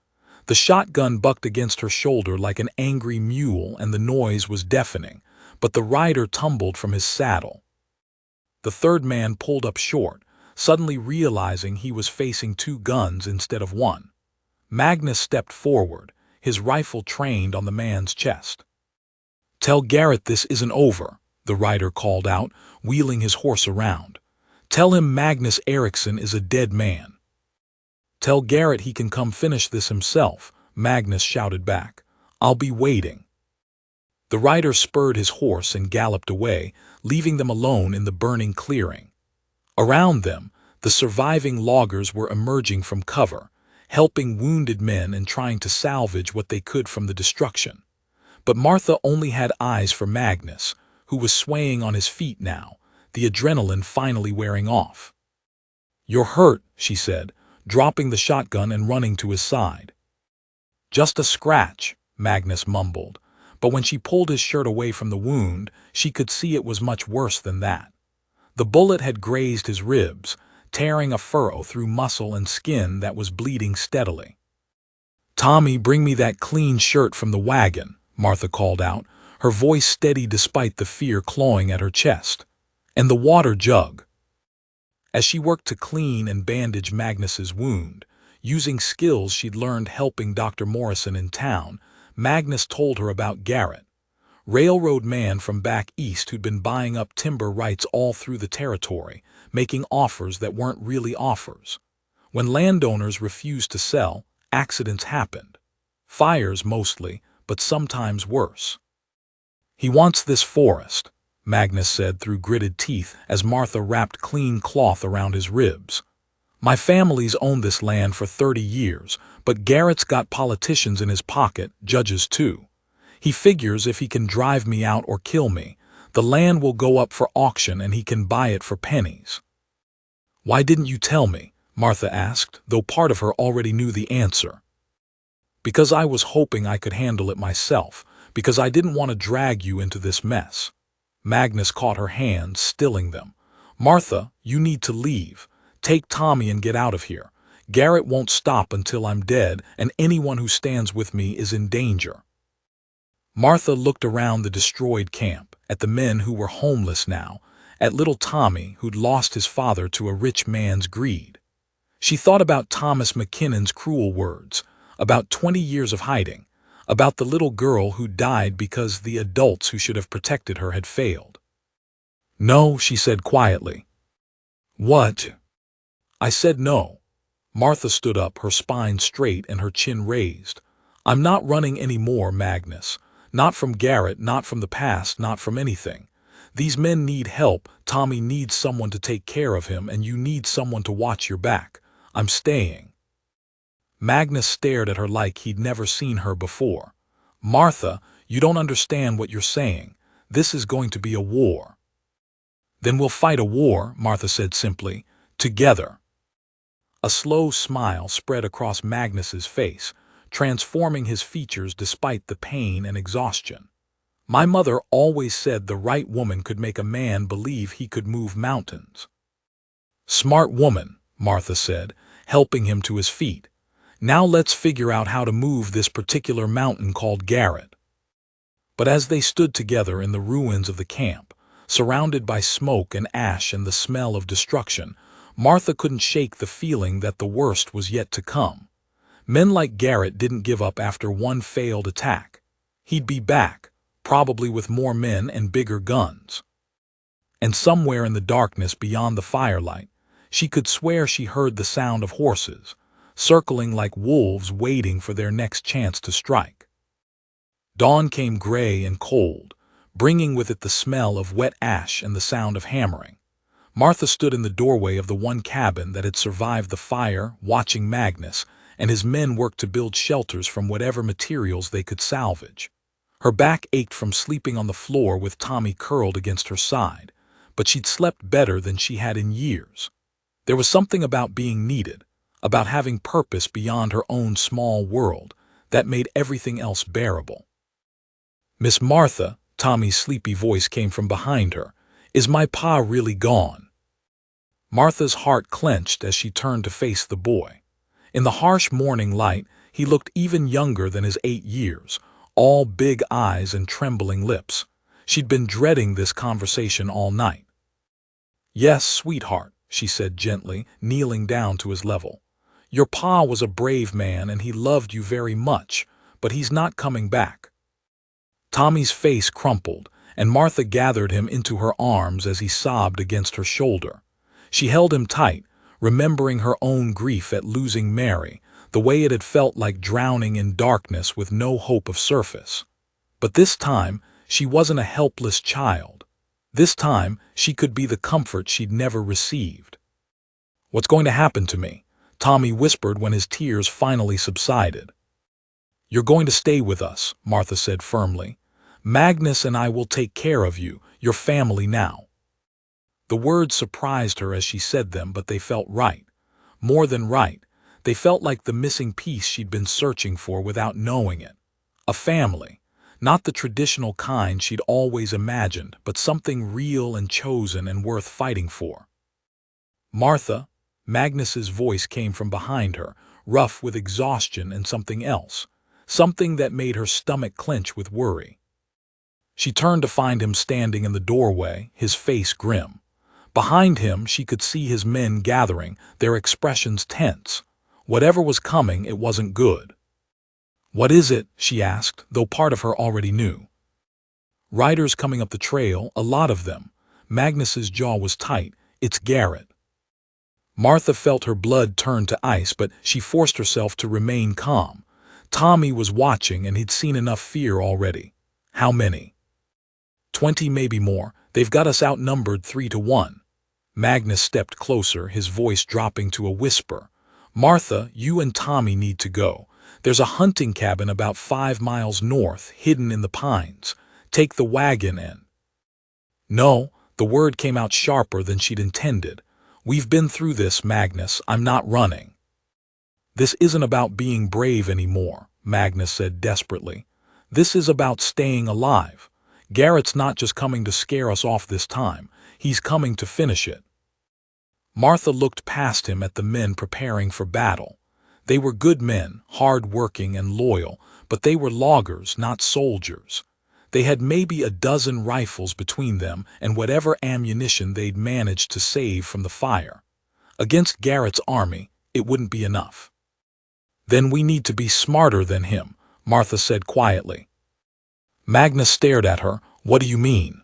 A: The shotgun bucked against her shoulder like an angry mule and the noise was deafening, but the rider tumbled from his saddle. The third man pulled up short, suddenly realizing he was facing 2 guns instead of 1. Magnus stepped forward, his rifle trained on the man's chest. "Tell Garrett this isn't over," the rider called out, wheeling his horse around. "Tell him Magnus Eriksson is a dead man." "Tell Garrett he can come finish this himself," Magnus shouted back. "I'll be waiting." The rider spurred his horse and galloped away, leaving them alone in the burning clearing. Around them, the surviving loggers were emerging from cover, helping wounded men and trying to salvage what they could from the destruction. But Martha only had eyes for Magnus, who was swaying on his feet now, the adrenaline finally wearing off. "You're hurt," she said, dropping the shotgun and running to his side. "Just a scratch," Magnus mumbled, but when she pulled his shirt away from the wound, she could see it was much worse than that. The bullet had grazed his ribs, tearing a furrow through muscle and skin that was bleeding steadily. "Tommy, bring me that clean shirt from the wagon," Martha called out, her voice steady despite the fear clawing at her chest. "And the water jug." As she worked to clean and bandage Magnus's wound, using skills she'd learned helping Dr. Morrison in town, Magnus told her about Garrett, railroad man from back east who'd been buying up timber rights all through the territory, making offers that weren't really offers. When landowners refused to sell, accidents happened. Fires mostly, but sometimes worse. He wants this forest, Magnus said through gritted teeth as Martha wrapped clean cloth around his ribs. My family's owned this land for 30 years, but Garrett's got politicians in his pocket, judges too. He figures if he can drive me out or kill me, the land will go up for auction and he can buy it for pennies. Why didn't you tell me? Martha asked, though part of her already knew the answer. Because I was hoping I could handle it myself, because I didn't want to drag you into this mess. Magnus caught her hands, stilling them. Martha, you need to leave. Take Tommy and get out of here. Garrett won't stop until I'm dead, and anyone who stands with me is in danger. Martha looked around the destroyed camp, at the men who were homeless now, at little Tommy who'd lost his father to a rich man's greed. She thought about Thomas McKinnon's cruel words, about 20 years of hiding, about the little girl who died because the adults who should have protected her had failed. No, she said quietly. What? I said no. Martha stood up, her spine straight and her chin raised. I'm not running any more, Magnus. Not from Garrett, not from the past, not from anything. These men need help, Tommy needs someone to take care of him, and you need someone to watch your back. I'm staying. Magnus stared at her like he'd never seen her before. Martha, you don't understand what you're saying. This is going to be a war. Then we'll fight a war, Martha said simply, together. A slow smile spread across Magnus's face, transforming his features despite the pain and exhaustion. My mother always said the right woman could make a man believe he could move mountains. Smart woman, Martha said, helping him to his feet. Now let's figure out how to move this particular mountain called Garrett. But as they stood together in the ruins of the camp, surrounded by smoke and ash and the smell of destruction, Martha couldn't shake the feeling that the worst was yet to come. Men like Garrett didn't give up after one failed attack. He'd be back, probably with more men and bigger guns. And somewhere in the darkness beyond the firelight, she could swear she heard the sound of horses, circling like wolves waiting for their next chance to strike. Dawn came gray and cold, bringing with it the smell of wet ash and the sound of hammering. Martha stood in the doorway of the one cabin that had survived the fire, watching Magnus and his men work to build shelters from whatever materials they could salvage. Her back ached from sleeping on the floor with Tommy curled against her side, but she'd slept better than she had in years. There was something about being needed, about having purpose beyond her own small world, that made everything else bearable. Miss Martha, Tommy's sleepy voice came from behind her. Is my pa really gone? Martha's heart clenched as she turned to face the boy. In the harsh morning light, he looked even younger than his 8 years, all big eyes and trembling lips. She'd been dreading this conversation all night. Yes, sweetheart, she said gently, kneeling down to his level. Your pa was a brave man and he loved you very much, but he's not coming back. Tommy's face crumpled, and Martha gathered him into her arms as he sobbed against her shoulder. She held him tight, remembering her own grief at losing Mary, the way it had felt like drowning in darkness with no hope of surface. But this time, she wasn't a helpless child. This time, she could be the comfort she'd never received. What's going to happen to me? Tommy whispered when his tears finally subsided. You're going to stay with us, Martha said firmly. Magnus and I will take care of you, your family now. The words surprised her as she said them, but they felt right. More than right, they felt like the missing piece she'd been searching for without knowing it. A family, not the traditional kind she'd always imagined, but something real and chosen and worth fighting for. Martha, Magnus's voice came from behind her, rough with exhaustion and something else, something that made her stomach clench with worry. She turned to find him standing in the doorway, his face grim. Behind him, she could see his men gathering, their expressions tense. Whatever was coming, it wasn't good. What is it? She asked, though part of her already knew. Riders coming up the trail, a lot of them. Magnus's jaw was tight. It's Garrett. Martha felt her blood turn to ice, but she forced herself to remain calm. Tommy was watching and he'd seen enough fear already. How many? 20, maybe more. They've got us outnumbered 3-1. Magnus stepped closer, his voice dropping to a whisper. Martha, you and Tommy need to go. There's a hunting cabin about 5 miles north, hidden in the pines. Take the wagon in. No, the word came out sharper than she'd intended. We've been through this, Magnus. I'm not running. This isn't about being brave anymore, Magnus said desperately. This is about staying alive. Garrett's not just coming to scare us off this time. He's coming to finish it. Martha looked past him at the men preparing for battle. They were good men, hard-working and loyal, but they were loggers, not soldiers. They had maybe a dozen rifles between them and whatever ammunition they'd managed to save from the fire. Against Garrett's army, it wouldn't be enough. Then we need to be smarter than him, Martha said quietly. Magnus stared at her. What do you mean?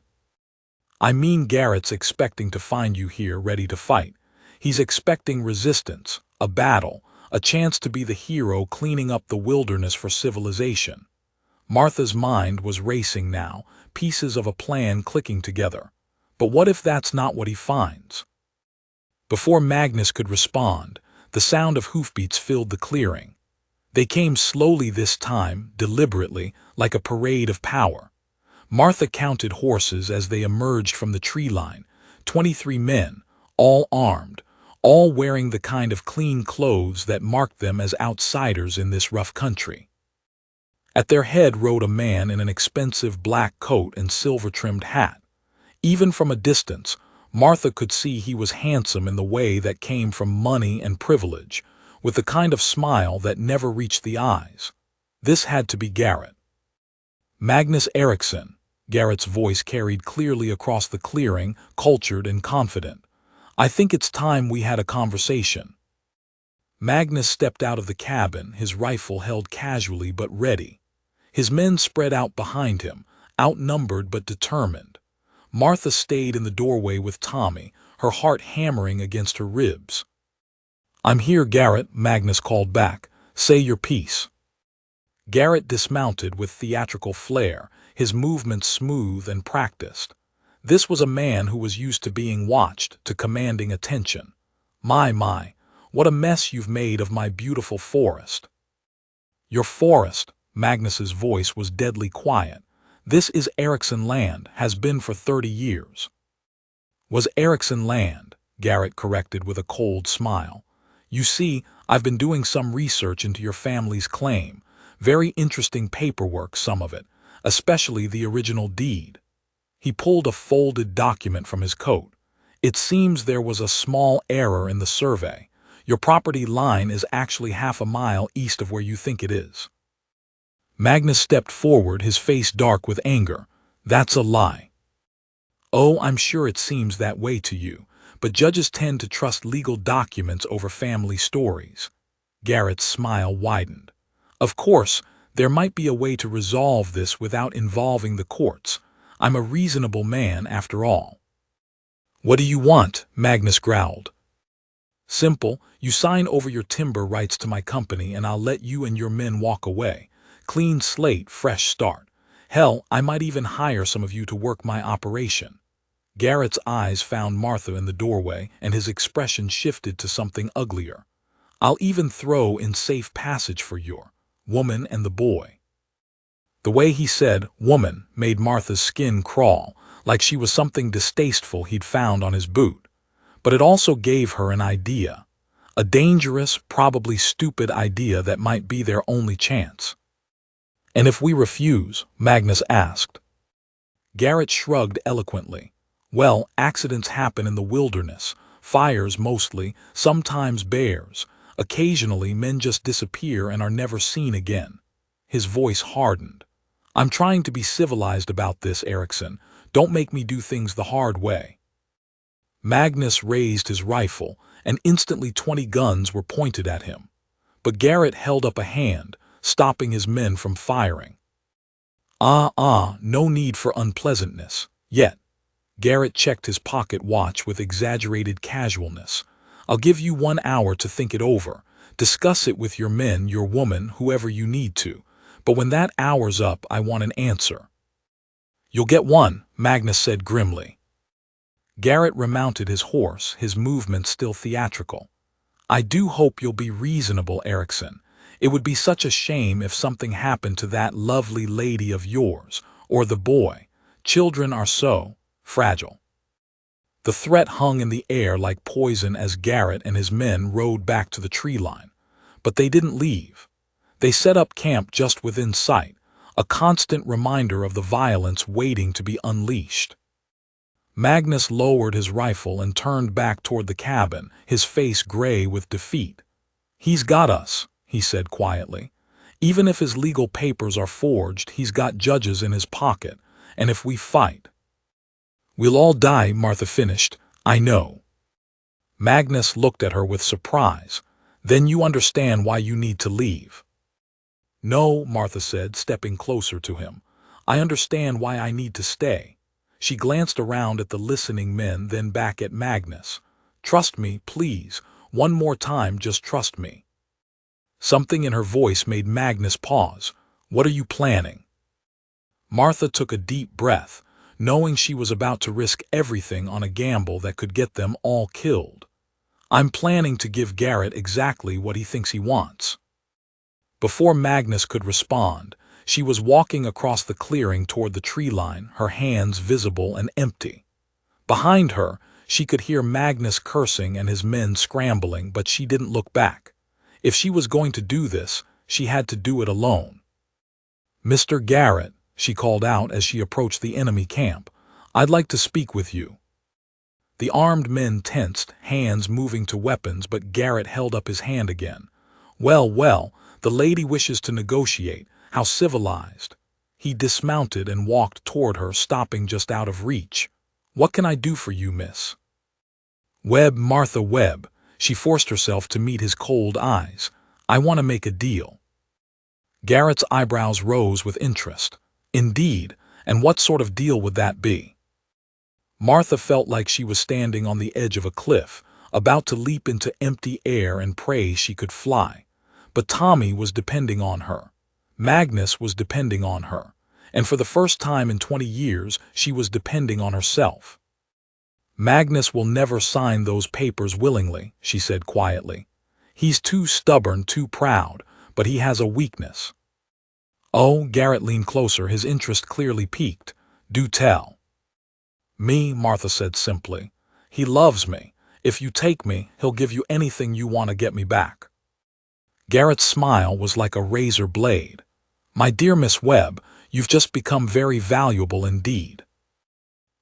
A: I mean Garrett's expecting to find you here ready to fight. He's expecting resistance, a battle, a chance to be the hero cleaning up the wilderness for civilization. Martha's mind was racing now, pieces of a plan clicking together. But what if that's not what he finds? Before Magnus could respond, the sound of hoofbeats filled the clearing. They came slowly this time, deliberately, like a parade of power. Martha counted horses as they emerged from the tree line. 23 men, all armed, all wearing the kind of clean clothes that marked them as outsiders in this rough country. At their head rode a man in an expensive black coat and silver-trimmed hat. Even from a distance, Martha could see he was handsome in the way that came from money and privilege, with the kind of smile that never reached the eyes. This had to be Garrett. Magnus Eriksson, Garrett's voice carried clearly across the clearing, cultured and confident. I think it's time we had a conversation. Magnus stepped out of the cabin, his rifle held casually but ready. His men spread out behind him, outnumbered but determined. Martha stayed in the doorway with Tommy, her heart hammering against her ribs. I'm here, Garrett, Magnus called back. Say your piece. Garrett dismounted with theatrical flair, his movements smooth and practiced. This was a man who was used to being watched, to commanding attention. My, what a mess you've made of my beautiful forest. Your forest, Magnus's voice was deadly quiet. This is Eriksson land, has been for 30 years. Was Eriksson land, Garrett corrected with a cold smile. You see, I've been doing some research into your family's claim. Very interesting paperwork, some of it, especially the original deed. He pulled a folded document from his coat. It seems there was a small error in the survey. Your property line is actually half a mile east of where you think it is. Magnus stepped forward, his face dark with anger. That's a lie. Oh, I'm sure it seems that way to you, but judges tend to trust legal documents over family stories. Garrett's smile widened. Of course, there might be a way to resolve this without involving the courts. I'm a reasonable man after all. What do you want? Magnus growled. Simple, you sign over your timber rights to my company and I'll let you and your men walk away. Clean slate, fresh start. Hell, I might even hire some of you to work my operation. Garrett's eyes found Martha in the doorway and his expression shifted to something uglier. I'll even throw in safe passage for your woman and the boy. The way he said woman made Martha's skin crawl, like she was something distasteful he'd found on his boot. But it also gave her an idea. A dangerous, probably stupid idea that might be their only chance. And if we refuse? Magnus asked. Garrett shrugged eloquently. Well, accidents happen in the wilderness. Fires mostly, sometimes bears. Occasionally men just disappear and are never seen again. His voice hardened. I'm trying to be civilized about this, Eriksson. Don't make me do things the hard way. Magnus raised his rifle, and instantly 20 guns were pointed at him. But Garrett held up a hand, stopping his men from firing. No need for unpleasantness, yet. Garrett checked his pocket watch with exaggerated casualness. I'll give you 1 hour to think it over. Discuss it with your men, your woman, whoever you need to. But when that hour's up, I want an answer." "You'll get one," Magnus said grimly. Garrett remounted his horse, his movements still theatrical. "I do hope you'll be reasonable, Erickson. It would be such a shame if something happened to that lovely lady of yours, or the boy. Children are so fragile." The threat hung in the air like poison as Garrett and his men rode back to the tree line. But they didn't leave. They set up camp just within sight, a constant reminder of the violence waiting to be unleashed. Magnus lowered his rifle and turned back toward the cabin, his face gray with defeat. "He's got us," he said quietly. "Even if his legal papers are forged, he's got judges in his pocket, and if we fight—" "We'll all die," Martha finished. "I know." Magnus looked at her with surprise. "Then you understand why you need to leave." "No," Martha said, stepping closer to him. "I understand why I need to stay." She glanced around at the listening men, then back at Magnus. "Trust me, please. One more time, just trust me." Something in her voice made Magnus pause. "What are you planning?" Martha took a deep breath, knowing she was about to risk everything on a gamble that could get them all killed. "I'm planning to give Garrett exactly what he thinks he wants." Before Magnus could respond, she was walking across the clearing toward the tree line, her hands visible and empty. Behind her, she could hear Magnus cursing and his men scrambling, but she didn't look back. If she was going to do this, she had to do it alone. "Mr. Garrett," she called out as she approached the enemy camp, "I'd like to speak with you." The armed men tensed, hands moving to weapons, but Garrett held up his hand again. "Well, well, the lady wishes to negotiate. How civilized." He dismounted and walked toward her, stopping just out of reach. "What can I do for you, miss?" "Webb, Martha Webb." She forced herself to meet his cold eyes. "I want to make a deal." Garrett's eyebrows rose with interest. "Indeed, and what sort of deal would that be?" Martha felt like she was standing on the edge of a cliff, about to leap into empty air and pray she could fly. But Tommy was depending on her. Magnus was depending on her. And for the first time in 20 years, she was depending on herself. "Magnus will never sign those papers willingly," she said quietly. "He's too stubborn, too proud, but he has a weakness." "Oh," Garrett leaned closer, his interest clearly piqued. "Do tell." "Me," Martha said simply. "He loves me. If you take me, he'll give you anything you want to get me back." Garrett's smile was like a razor blade. "My dear Miss Webb, you've just become very valuable indeed."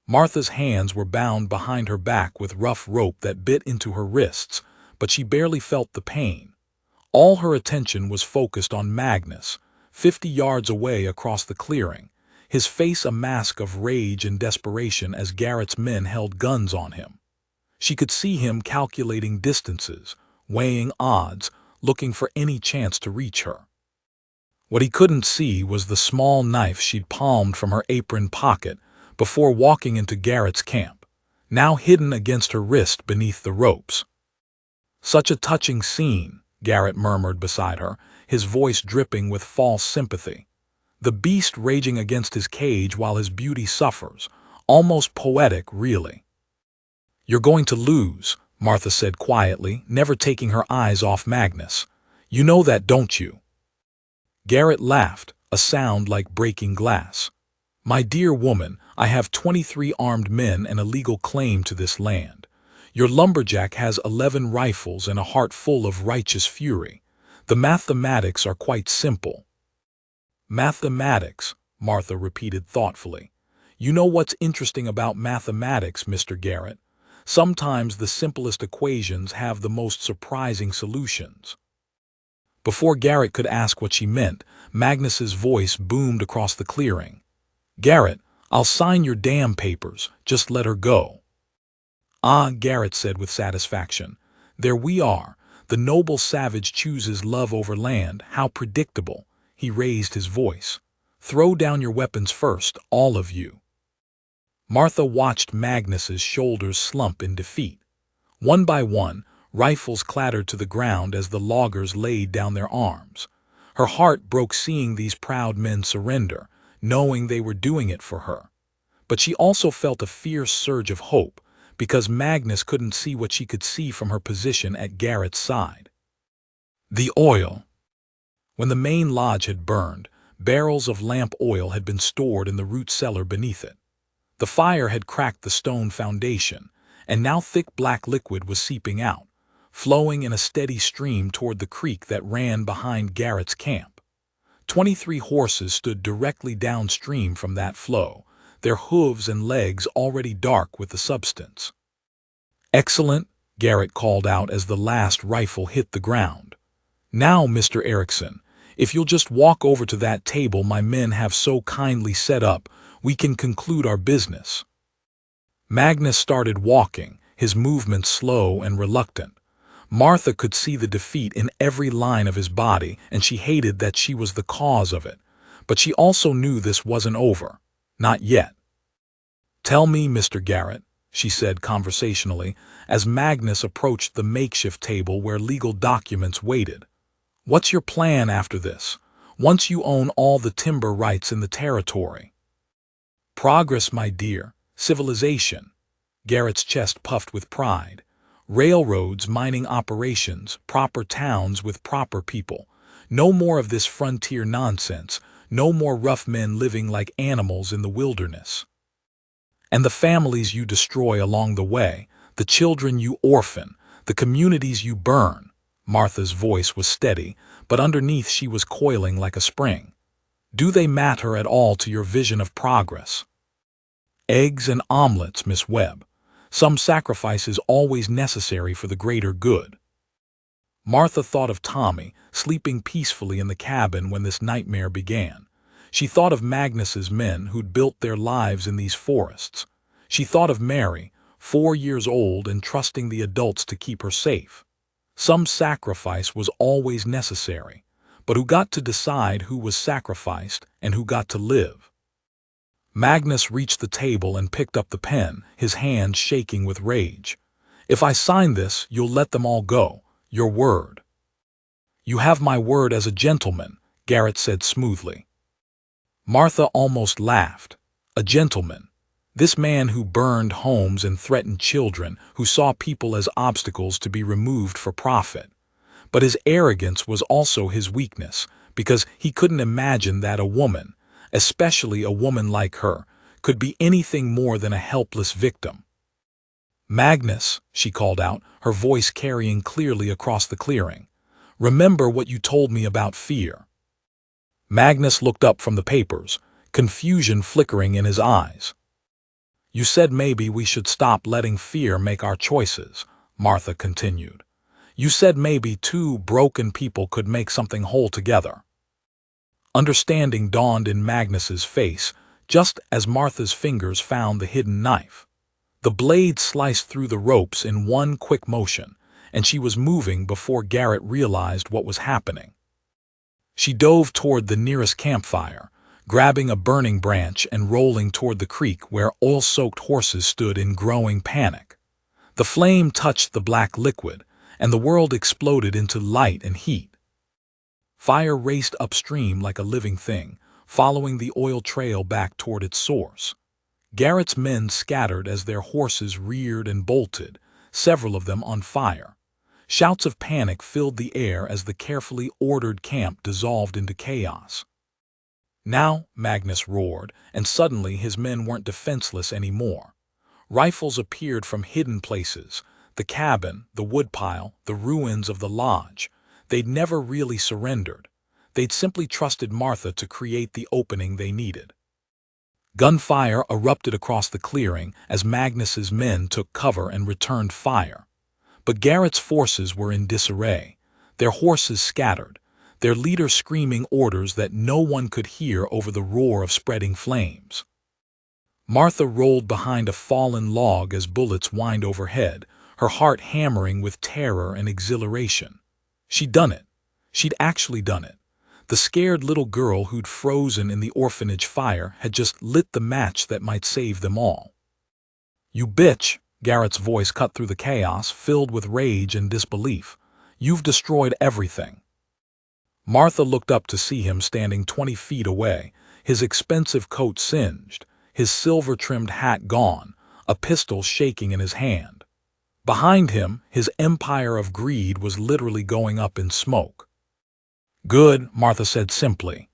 A: Martha's hands were bound behind her back with rough rope that bit into her wrists, but she barely felt the pain. All her attention was focused on Magnus, 50 yards away across the clearing, his face a mask of rage and desperation as Garrett's men held guns on him. She could see him calculating distances, weighing odds, looking for any chance to reach her. What he couldn't see was the small knife she'd palmed from her apron pocket before walking into Garrett's camp, now hidden against her wrist beneath the ropes. "Such a touching scene," Garrett murmured beside her, his voice dripping with false sympathy. "The beast raging against his cage while his beauty suffers. Almost poetic, really." "You're going to lose," Martha said quietly, never taking her eyes off Magnus. "You know that, don't you?" Garrett laughed, a sound like breaking glass. "My dear woman, I have 23 armed men and a legal claim to this land. Your lumberjack has 11 rifles and a heart full of righteous fury. The mathematics are quite simple." "Mathematics," Martha repeated thoughtfully. "You know what's interesting about mathematics, Mr. Garrett? Sometimes the simplest equations have the most surprising solutions." Before Garrett could ask what she meant, Magnus's voice boomed across the clearing. "Garrett, I'll sign your damn papers. Just let her go." "Ah," Garrett said with satisfaction. "There we are. The noble savage chooses love over land. How predictable." He raised his voice. "Throw down your weapons first, all of you." Martha watched Magnus's shoulders slump in defeat. One by one, Rifles clattered to the ground as the loggers laid down their arms. Her heart broke seeing these proud men surrender, knowing they were doing it for her. But she also felt a fierce surge of hope, because Magnus couldn't see what she could see from her position at Garrett's side. The oil. When the main lodge had burned, barrels of lamp oil had been stored in the root cellar beneath it. The fire had cracked the stone foundation, and now thick black liquid was seeping out, flowing in a steady stream toward the creek that ran behind Garrett's camp. 23 horses stood directly downstream from that flow, their hooves and legs already dark with the substance. "Excellent," Garrett called out as the last rifle hit the ground. "Now, Mr. Erickson, if you'll just walk over to that table my men have so kindly set up, we can conclude our business." Magnus started walking, his movements slow and reluctant. Martha could see the defeat in every line of his body, and she hated that she was the cause of it. But she also knew this wasn't over. Not yet. "Tell me, Mr. Garrett," she said conversationally, as Magnus approached the makeshift table where legal documents waited. "What's your plan after this, once you own all the timber rights in the territory?" "Progress, my dear. Civilization." Garrett's chest puffed with pride. "Railroads, mining operations, proper towns with proper people. No more of this frontier nonsense, no more rough men living like animals in the wilderness. And the families you destroy along the way, the children you orphan, the communities you burn." Martha's voice was steady, but underneath she was coiling like a spring. "Do they matter at all to your vision of progress?" "Eggs and omelets, Miss Webb. Some sacrifice is always necessary for the greater good." Martha thought of Tommy, sleeping peacefully in the cabin when this nightmare began. She thought of Magnus's men who'd built their lives in these forests. She thought of Mary, 4 years old and trusting the adults to keep her safe. Some sacrifice was always necessary, but who got to decide who was sacrificed and who got to live? Magnus reached the table and picked up the pen, his hand shaking with rage. "If I sign this, you'll let them all go. Your word." "You have my word as a gentleman," Garrett said smoothly. Martha almost laughed. A gentleman. This man who burned homes and threatened children, who saw people as obstacles to be removed for profit. But his arrogance was also his weakness, because he couldn't imagine that a woman, especially a woman like her, could be anything more than a helpless victim. "Magnus," she called out, her voice carrying clearly across the clearing, "remember what you told me about fear." Magnus looked up from the papers, confusion flickering in his eyes. "You said maybe we should stop letting fear make our choices," Martha continued. "You said maybe 2 broken people could make something whole together." Understanding dawned in Magnus's face, just as Martha's fingers found the hidden knife. The blade sliced through the ropes in one quick motion, and she was moving before Garrett realized what was happening. She dove toward the nearest campfire, grabbing a burning branch and rolling toward the creek where oil-soaked horses stood in growing panic. The flame touched the black liquid, and the world exploded into light and heat. Fire raced upstream like a living thing, following the oil trail back toward its source. Garrett's men scattered as their horses reared and bolted, several of them on fire. Shouts of panic filled the air as the carefully ordered camp dissolved into chaos. "Now," Magnus roared, and suddenly his men weren't defenseless anymore. Rifles appeared from hidden places, the cabin, the woodpile, the ruins of the lodge. They'd never really surrendered. They'd simply trusted Martha to create the opening they needed. Gunfire erupted across the clearing as Magnus's men took cover and returned fire. But Garrett's forces were in disarray, their horses scattered, their leader screaming orders that no one could hear over the roar of spreading flames. Martha rolled behind a fallen log as bullets whined overhead, her heart hammering with terror and exhilaration. She'd done it. She'd actually done it. The scared little girl who'd frozen in the orphanage fire had just lit the match that might save them all. "You bitch!" Garrett's voice cut through the chaos, filled with rage and disbelief. "You've destroyed everything." Martha looked up to see him standing 20 feet away, his expensive coat singed, his silver-trimmed hat gone, a pistol shaking in his hand. Behind him, his empire of greed was literally going up in smoke. "Good," Martha said simply.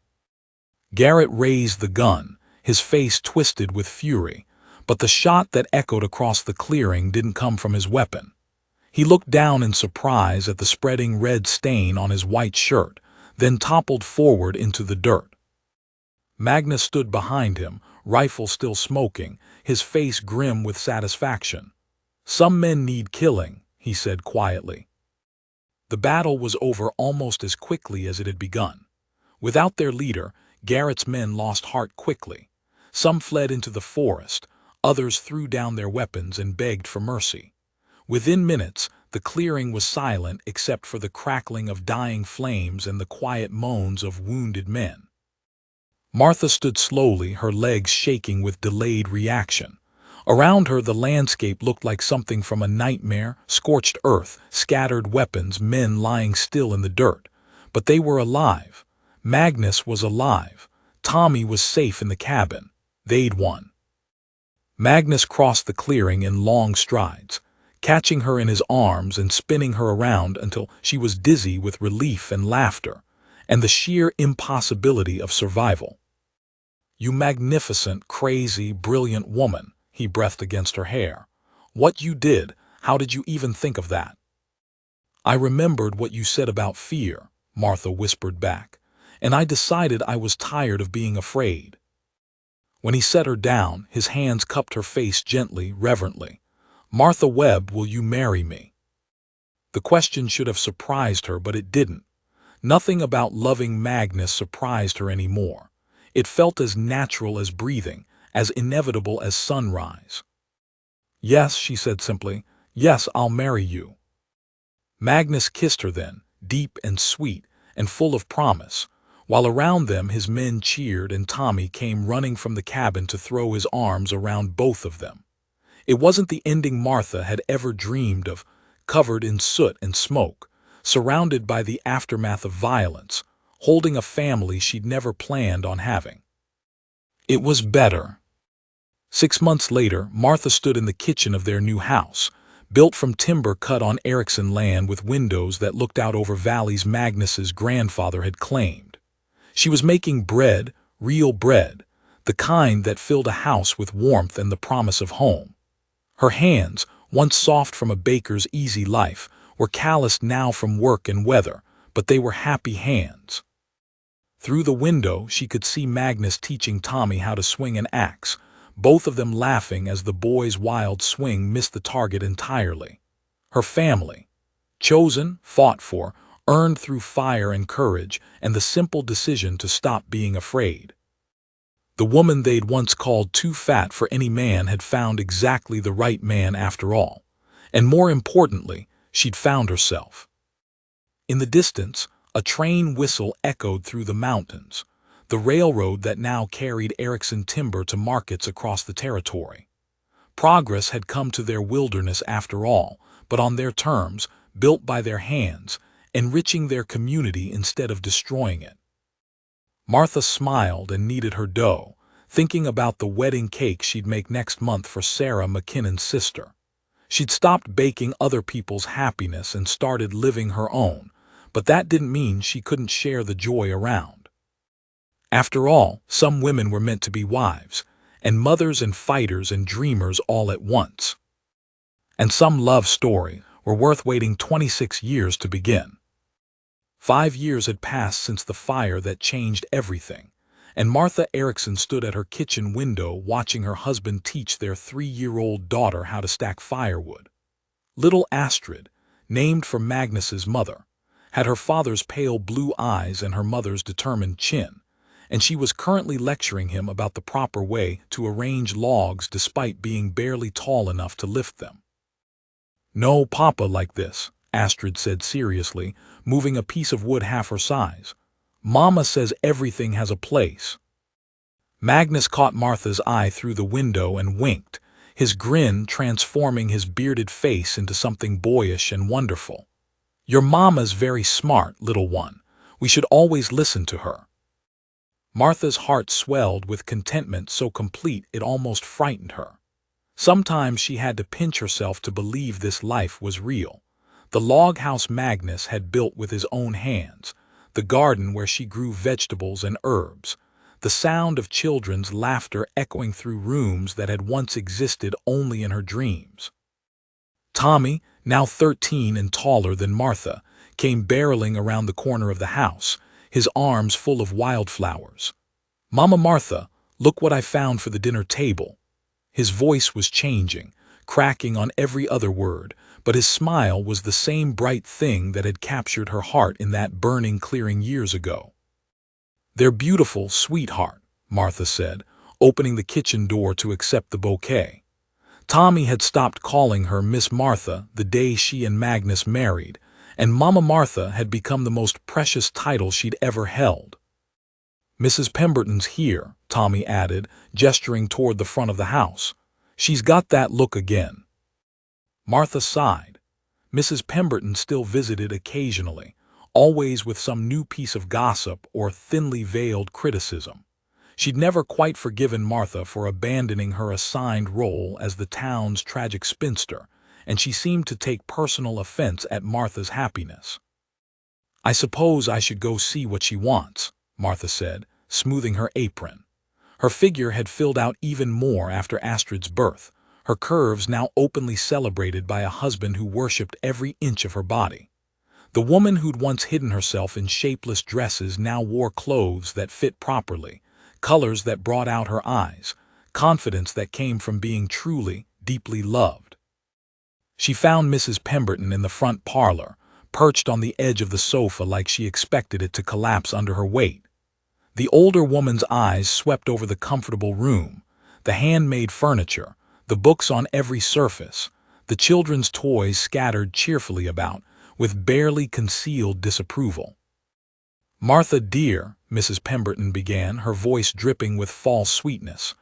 A: Garrett raised the gun, his face twisted with fury, but the shot that echoed across the clearing didn't come from his weapon. He looked down in surprise at the spreading red stain on his white shirt, then toppled forward into the dirt. Magnus stood behind him, rifle still smoking, his face grim with satisfaction. "Some men need killing," he said quietly. The battle was over almost as quickly as it had begun. Without their leader, Garrett's men lost heart quickly. Some fled into the forest, others threw down their weapons and begged for mercy. Within minutes, the clearing was silent except for the crackling of dying flames and the quiet moans of wounded men. Martha stood slowly, her legs shaking with delayed reaction. Around her, the landscape looked like something from a nightmare: scorched earth, scattered weapons, men lying still in the dirt. But they were alive. Magnus was alive. Tommy was safe in the cabin. They'd won. Magnus crossed the clearing in long strides, catching her in his arms and spinning her around until she was dizzy with relief and laughter, and the sheer impossibility of survival. "You magnificent, crazy, brilliant woman," he breathed against her hair. "What you did, how did you even think of that?" "I remembered what you said about fear," Martha whispered back, "and I decided I was tired of being afraid." When he set her down, his hands cupped her face gently, reverently. "Martha Webb, will you marry me?" The question should have surprised her, but it didn't. Nothing about loving Magnus surprised her anymore. It felt as natural as breathing, as inevitable as sunrise. "Yes," she said simply. "Yes, I'll marry you." Magnus kissed her then, deep and sweet, and full of promise, while around them his men cheered and Tommy came running from the cabin to throw his arms around both of them. It wasn't the ending Martha had ever dreamed of, covered in soot and smoke, surrounded by the aftermath of violence, holding a family she'd never planned on having. It was better. 6 months later, Martha stood in the kitchen of their new house, built from timber cut on Erickson land with windows that looked out over valleys Magnus's grandfather had claimed. She was making bread, real bread, the kind that filled a house with warmth and the promise of home. Her hands, once soft from a baker's easy life, were calloused now from work and weather, but they were happy hands. Through the window, she could see Magnus teaching Tommy how to swing an axe, both of them laughing as the boy's wild swing missed the target entirely. Her family, chosen, fought for, earned through fire and courage and the simple decision to stop being afraid. The woman they'd once called too fat for any man had found exactly the right man after all. And more importantly, she'd found herself. In the distance, a train whistle echoed through the mountains, the railroad that now carried Erickson timber to markets across the territory. Progress had come to their wilderness after all, but on their terms, built by their hands, enriching their community instead of destroying it. Martha smiled and kneaded her dough, thinking about the wedding cake she'd make next month for Sarah McKinnon's sister. She'd stopped baking other people's happiness and started living her own, but that didn't mean she couldn't share the joy around. After all, some women were meant to be wives, and mothers and fighters and dreamers all at once. And some love story were worth waiting 26 years to begin. 5 years had passed since the fire that changed everything, and Martha Erickson stood at her kitchen window watching her husband teach their 3-year-old daughter how to stack firewood. Little Astrid, named for Magnus's mother, had her father's pale blue eyes and her mother's determined chin, and she was currently lecturing him about the proper way to arrange logs despite being barely tall enough to lift them. "No, Papa, like this," Astrid said seriously, moving a piece of wood half her size. "Mama says everything has a place." Magnus caught Martha's eye through the window and winked, his grin transforming his bearded face into something boyish and wonderful. "Your mama's very smart, little one. We should always listen to her." Martha's heart swelled with contentment so complete it almost frightened her. Sometimes she had to pinch herself to believe this life was real. The log house Magnus had built with his own hands, the garden where she grew vegetables and herbs, the sound of children's laughter echoing through rooms that had once existed only in her dreams. Tommy, now 13 and taller than Martha, came barreling around the corner of the house, his arms full of wildflowers. "Mama Martha, look what I found for the dinner table." His voice was changing, cracking on every other word, but his smile was the same bright thing that had captured her heart in that burning clearing years ago. "They're beautiful, sweetheart," Martha said, opening the kitchen door to accept the bouquet. Tommy had stopped calling her Miss Martha the day she and Magnus married, and Mama Martha had become the most precious title she'd ever held. "Mrs. Pemberton's here," Tommy added, gesturing toward the front of the house. "She's got that look again." Martha sighed. Mrs. Pemberton still visited occasionally, always with some new piece of gossip or thinly veiled criticism. She'd never quite forgiven Martha for abandoning her assigned role as the town's tragic spinster, and she seemed to take personal offense at Martha's happiness. "I suppose I should go see what she wants," Martha said, smoothing her apron. Her figure had filled out even more after Astrid's birth, her curves now openly celebrated by a husband who worshipped every inch of her body. The woman who'd once hidden herself in shapeless dresses now wore clothes that fit properly, colors that brought out her eyes, confidence that came from being truly, deeply loved. She found Mrs. Pemberton in the front parlor, perched on the edge of the sofa like she expected it to collapse under her weight. The older woman's eyes swept over the comfortable room, the handmade furniture, the books on every surface, the children's toys scattered cheerfully about, with barely concealed disapproval. "Martha dear," Mrs. Pemberton began, her voice dripping with false sweetness,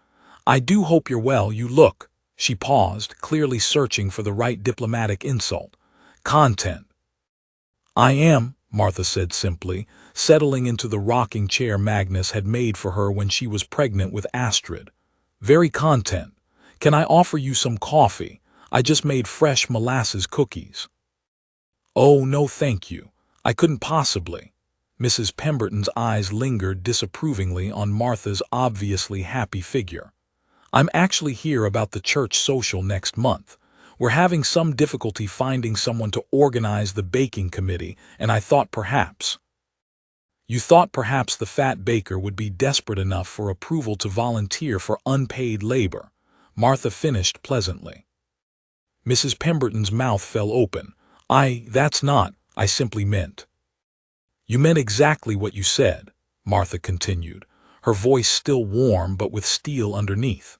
A: "I do hope you're well. You look—" She paused, clearly searching for the right diplomatic insult. "Content." "I am," Martha said simply, settling into the rocking chair Magnus had made for her when she was pregnant with Astrid. "Very content. Can I offer you some coffee? I just made fresh molasses cookies." "Oh, no thank you. I couldn't possibly." Mrs. Pemberton's eyes lingered disapprovingly on Martha's obviously happy figure. "I'm actually here about the church social next month. We're having some difficulty finding someone to organize the baking committee, and I thought perhaps—" "You thought perhaps the fat baker would be desperate enough for approval to volunteer for unpaid labor," Martha finished pleasantly. Mrs. Pemberton's mouth fell open. That's not, I simply meant." "You meant exactly what you said," Martha continued, her voice still warm but with steel underneath.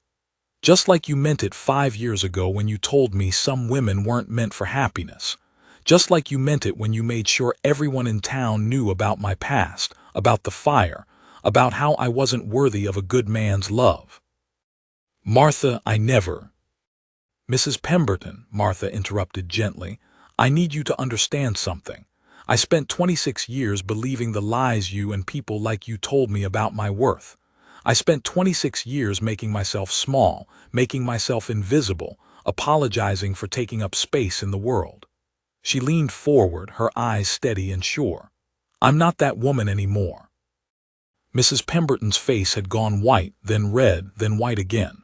A: "Just like you meant it 5 years ago when you told me some women weren't meant for happiness. Just like you meant it when you made sure everyone in town knew about my past, about the fire, about how I wasn't worthy of a good man's love." "Martha, I never—" "Mrs. Pemberton," Martha interrupted gently, "I need you to understand something. I spent 26 years believing the lies you and people like you told me about my worth. I spent 26 years making myself small, making myself invisible, apologizing for taking up space in the world." She leaned forward, her eyes steady and sure. "I'm not that woman anymore." Mrs. Pemberton's face had gone white, then red, then white again.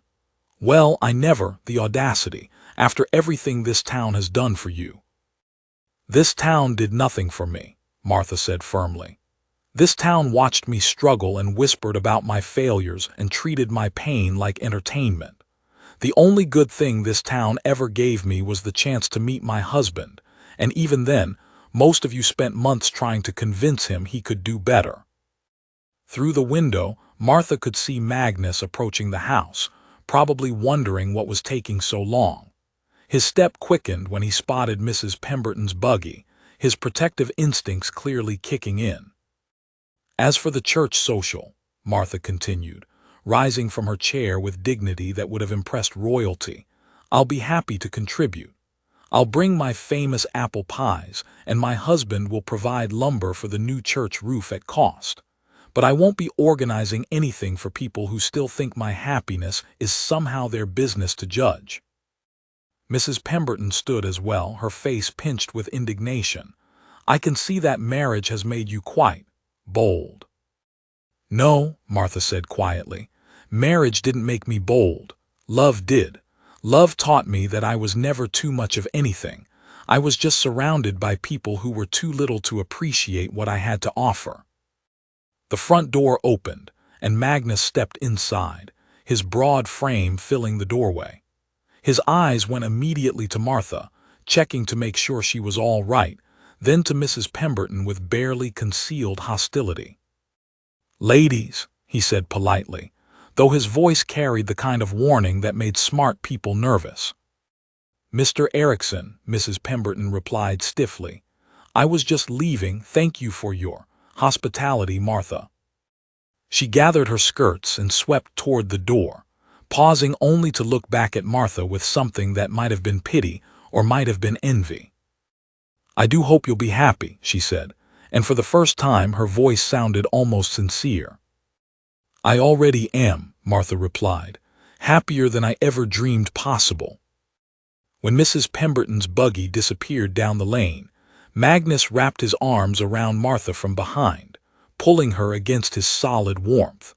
A: "Well, the audacity, after everything this town has done for you." "This town did nothing for me," Martha said firmly. "This town watched me struggle and whispered about my failures and treated my pain like entertainment. The only good thing this town ever gave me was the chance to meet my husband, and even then, most of you spent months trying to convince him he could do better." Through the window, Martha could see Magnus approaching the house, probably wondering what was taking so long. His step quickened when he spotted Mrs. Pemberton's buggy, his protective instincts clearly kicking in. "As for the church social," Martha continued, rising from her chair with dignity that would have impressed royalty, I'll be happy to contribute. I'll bring my famous apple pies, and my husband will provide lumber for the new church roof at cost. But I won't be organizing anything for people who still think my happiness is somehow their business to judge." Mrs. Pemberton stood as well, her face pinched with indignation. "I can see that marriage has made you quite bold." "No," Martha said quietly. "Marriage didn't make me bold. Love did. Love taught me that I was never too much of anything. I was just surrounded by people who were too little to appreciate what I had to offer." The front door opened, and Magnus stepped inside, his broad frame filling the doorway. His eyes went immediately to Martha, checking to make sure she was all right, then to Mrs. Pemberton with barely concealed hostility. "Ladies," he said politely, though his voice carried the kind of warning that made smart people nervous. "Mr. Erickson," Mrs. Pemberton replied stiffly. "I was just leaving. Thank you for your hospitality, Martha." She gathered her skirts and swept toward the door, pausing only to look back at Martha with something that might have been pity or might have been envy. "I do hope you'll be happy," she said, and for the first time her voice sounded almost sincere. "I already am," Martha replied, "happier than I ever dreamed possible." When Mrs. Pemberton's buggy disappeared down the lane, Magnus wrapped his arms around Martha from behind, pulling her against his solid warmth.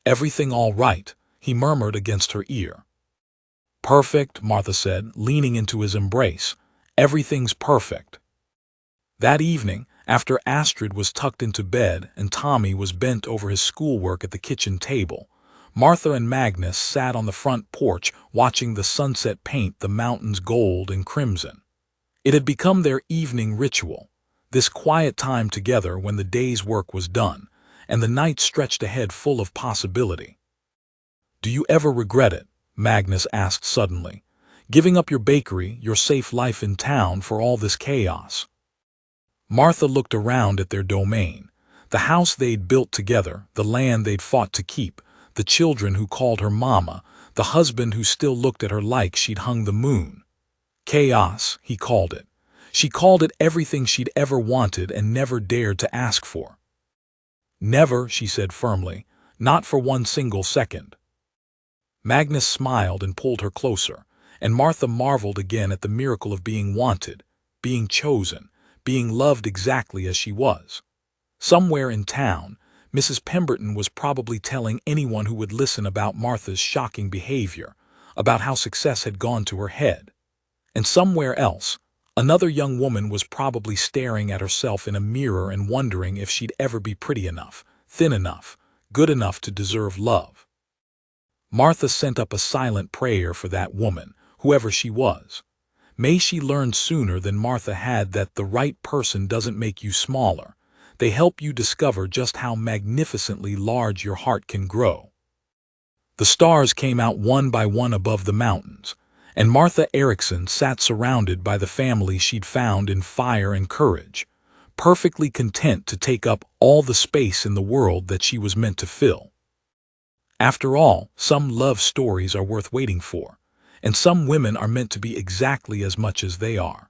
A: "Everything all right?" he murmured against her ear. "Perfect," Martha said, leaning into his embrace. "Everything's perfect." That evening, after Astrid was tucked into bed and Tommy was bent over his schoolwork at the kitchen table, Martha and Magnus sat on the front porch watching the sunset paint the mountains gold and crimson. It had become their evening ritual, this quiet time together when the day's work was done, and the night stretched ahead full of possibility. "Do you ever regret it?" Magnus asked suddenly. "Giving up your bakery, your safe life in town for all this chaos?" Martha looked around at their domain, the house they'd built together, the land they'd fought to keep, the children who called her mama, the husband who still looked at her like she'd hung the moon. Chaos, he called it. She called it everything she'd ever wanted and never dared to ask for. "Never," she said firmly, "not for one single second." Magnus smiled and pulled her closer, and Martha marveled again at the miracle of being wanted, being chosen, being loved exactly as she was. Somewhere in town, Mrs. Pemberton was probably telling anyone who would listen about Martha's shocking behavior, about how success had gone to her head. And somewhere else, another young woman was probably staring at herself in a mirror and wondering if she'd ever be pretty enough, thin enough, good enough to deserve love. Martha sent up a silent prayer for that woman, whoever she was. May she learn sooner than Martha had that the right person doesn't make you smaller. They help you discover just how magnificently large your heart can grow. The stars came out one by one above the mountains, and Martha Erickson sat surrounded by the family she'd found in fire and courage, perfectly content to take up all the space in the world that she was meant to fill. After all, some love stories are worth waiting for, and some women are meant to be exactly as much as they are.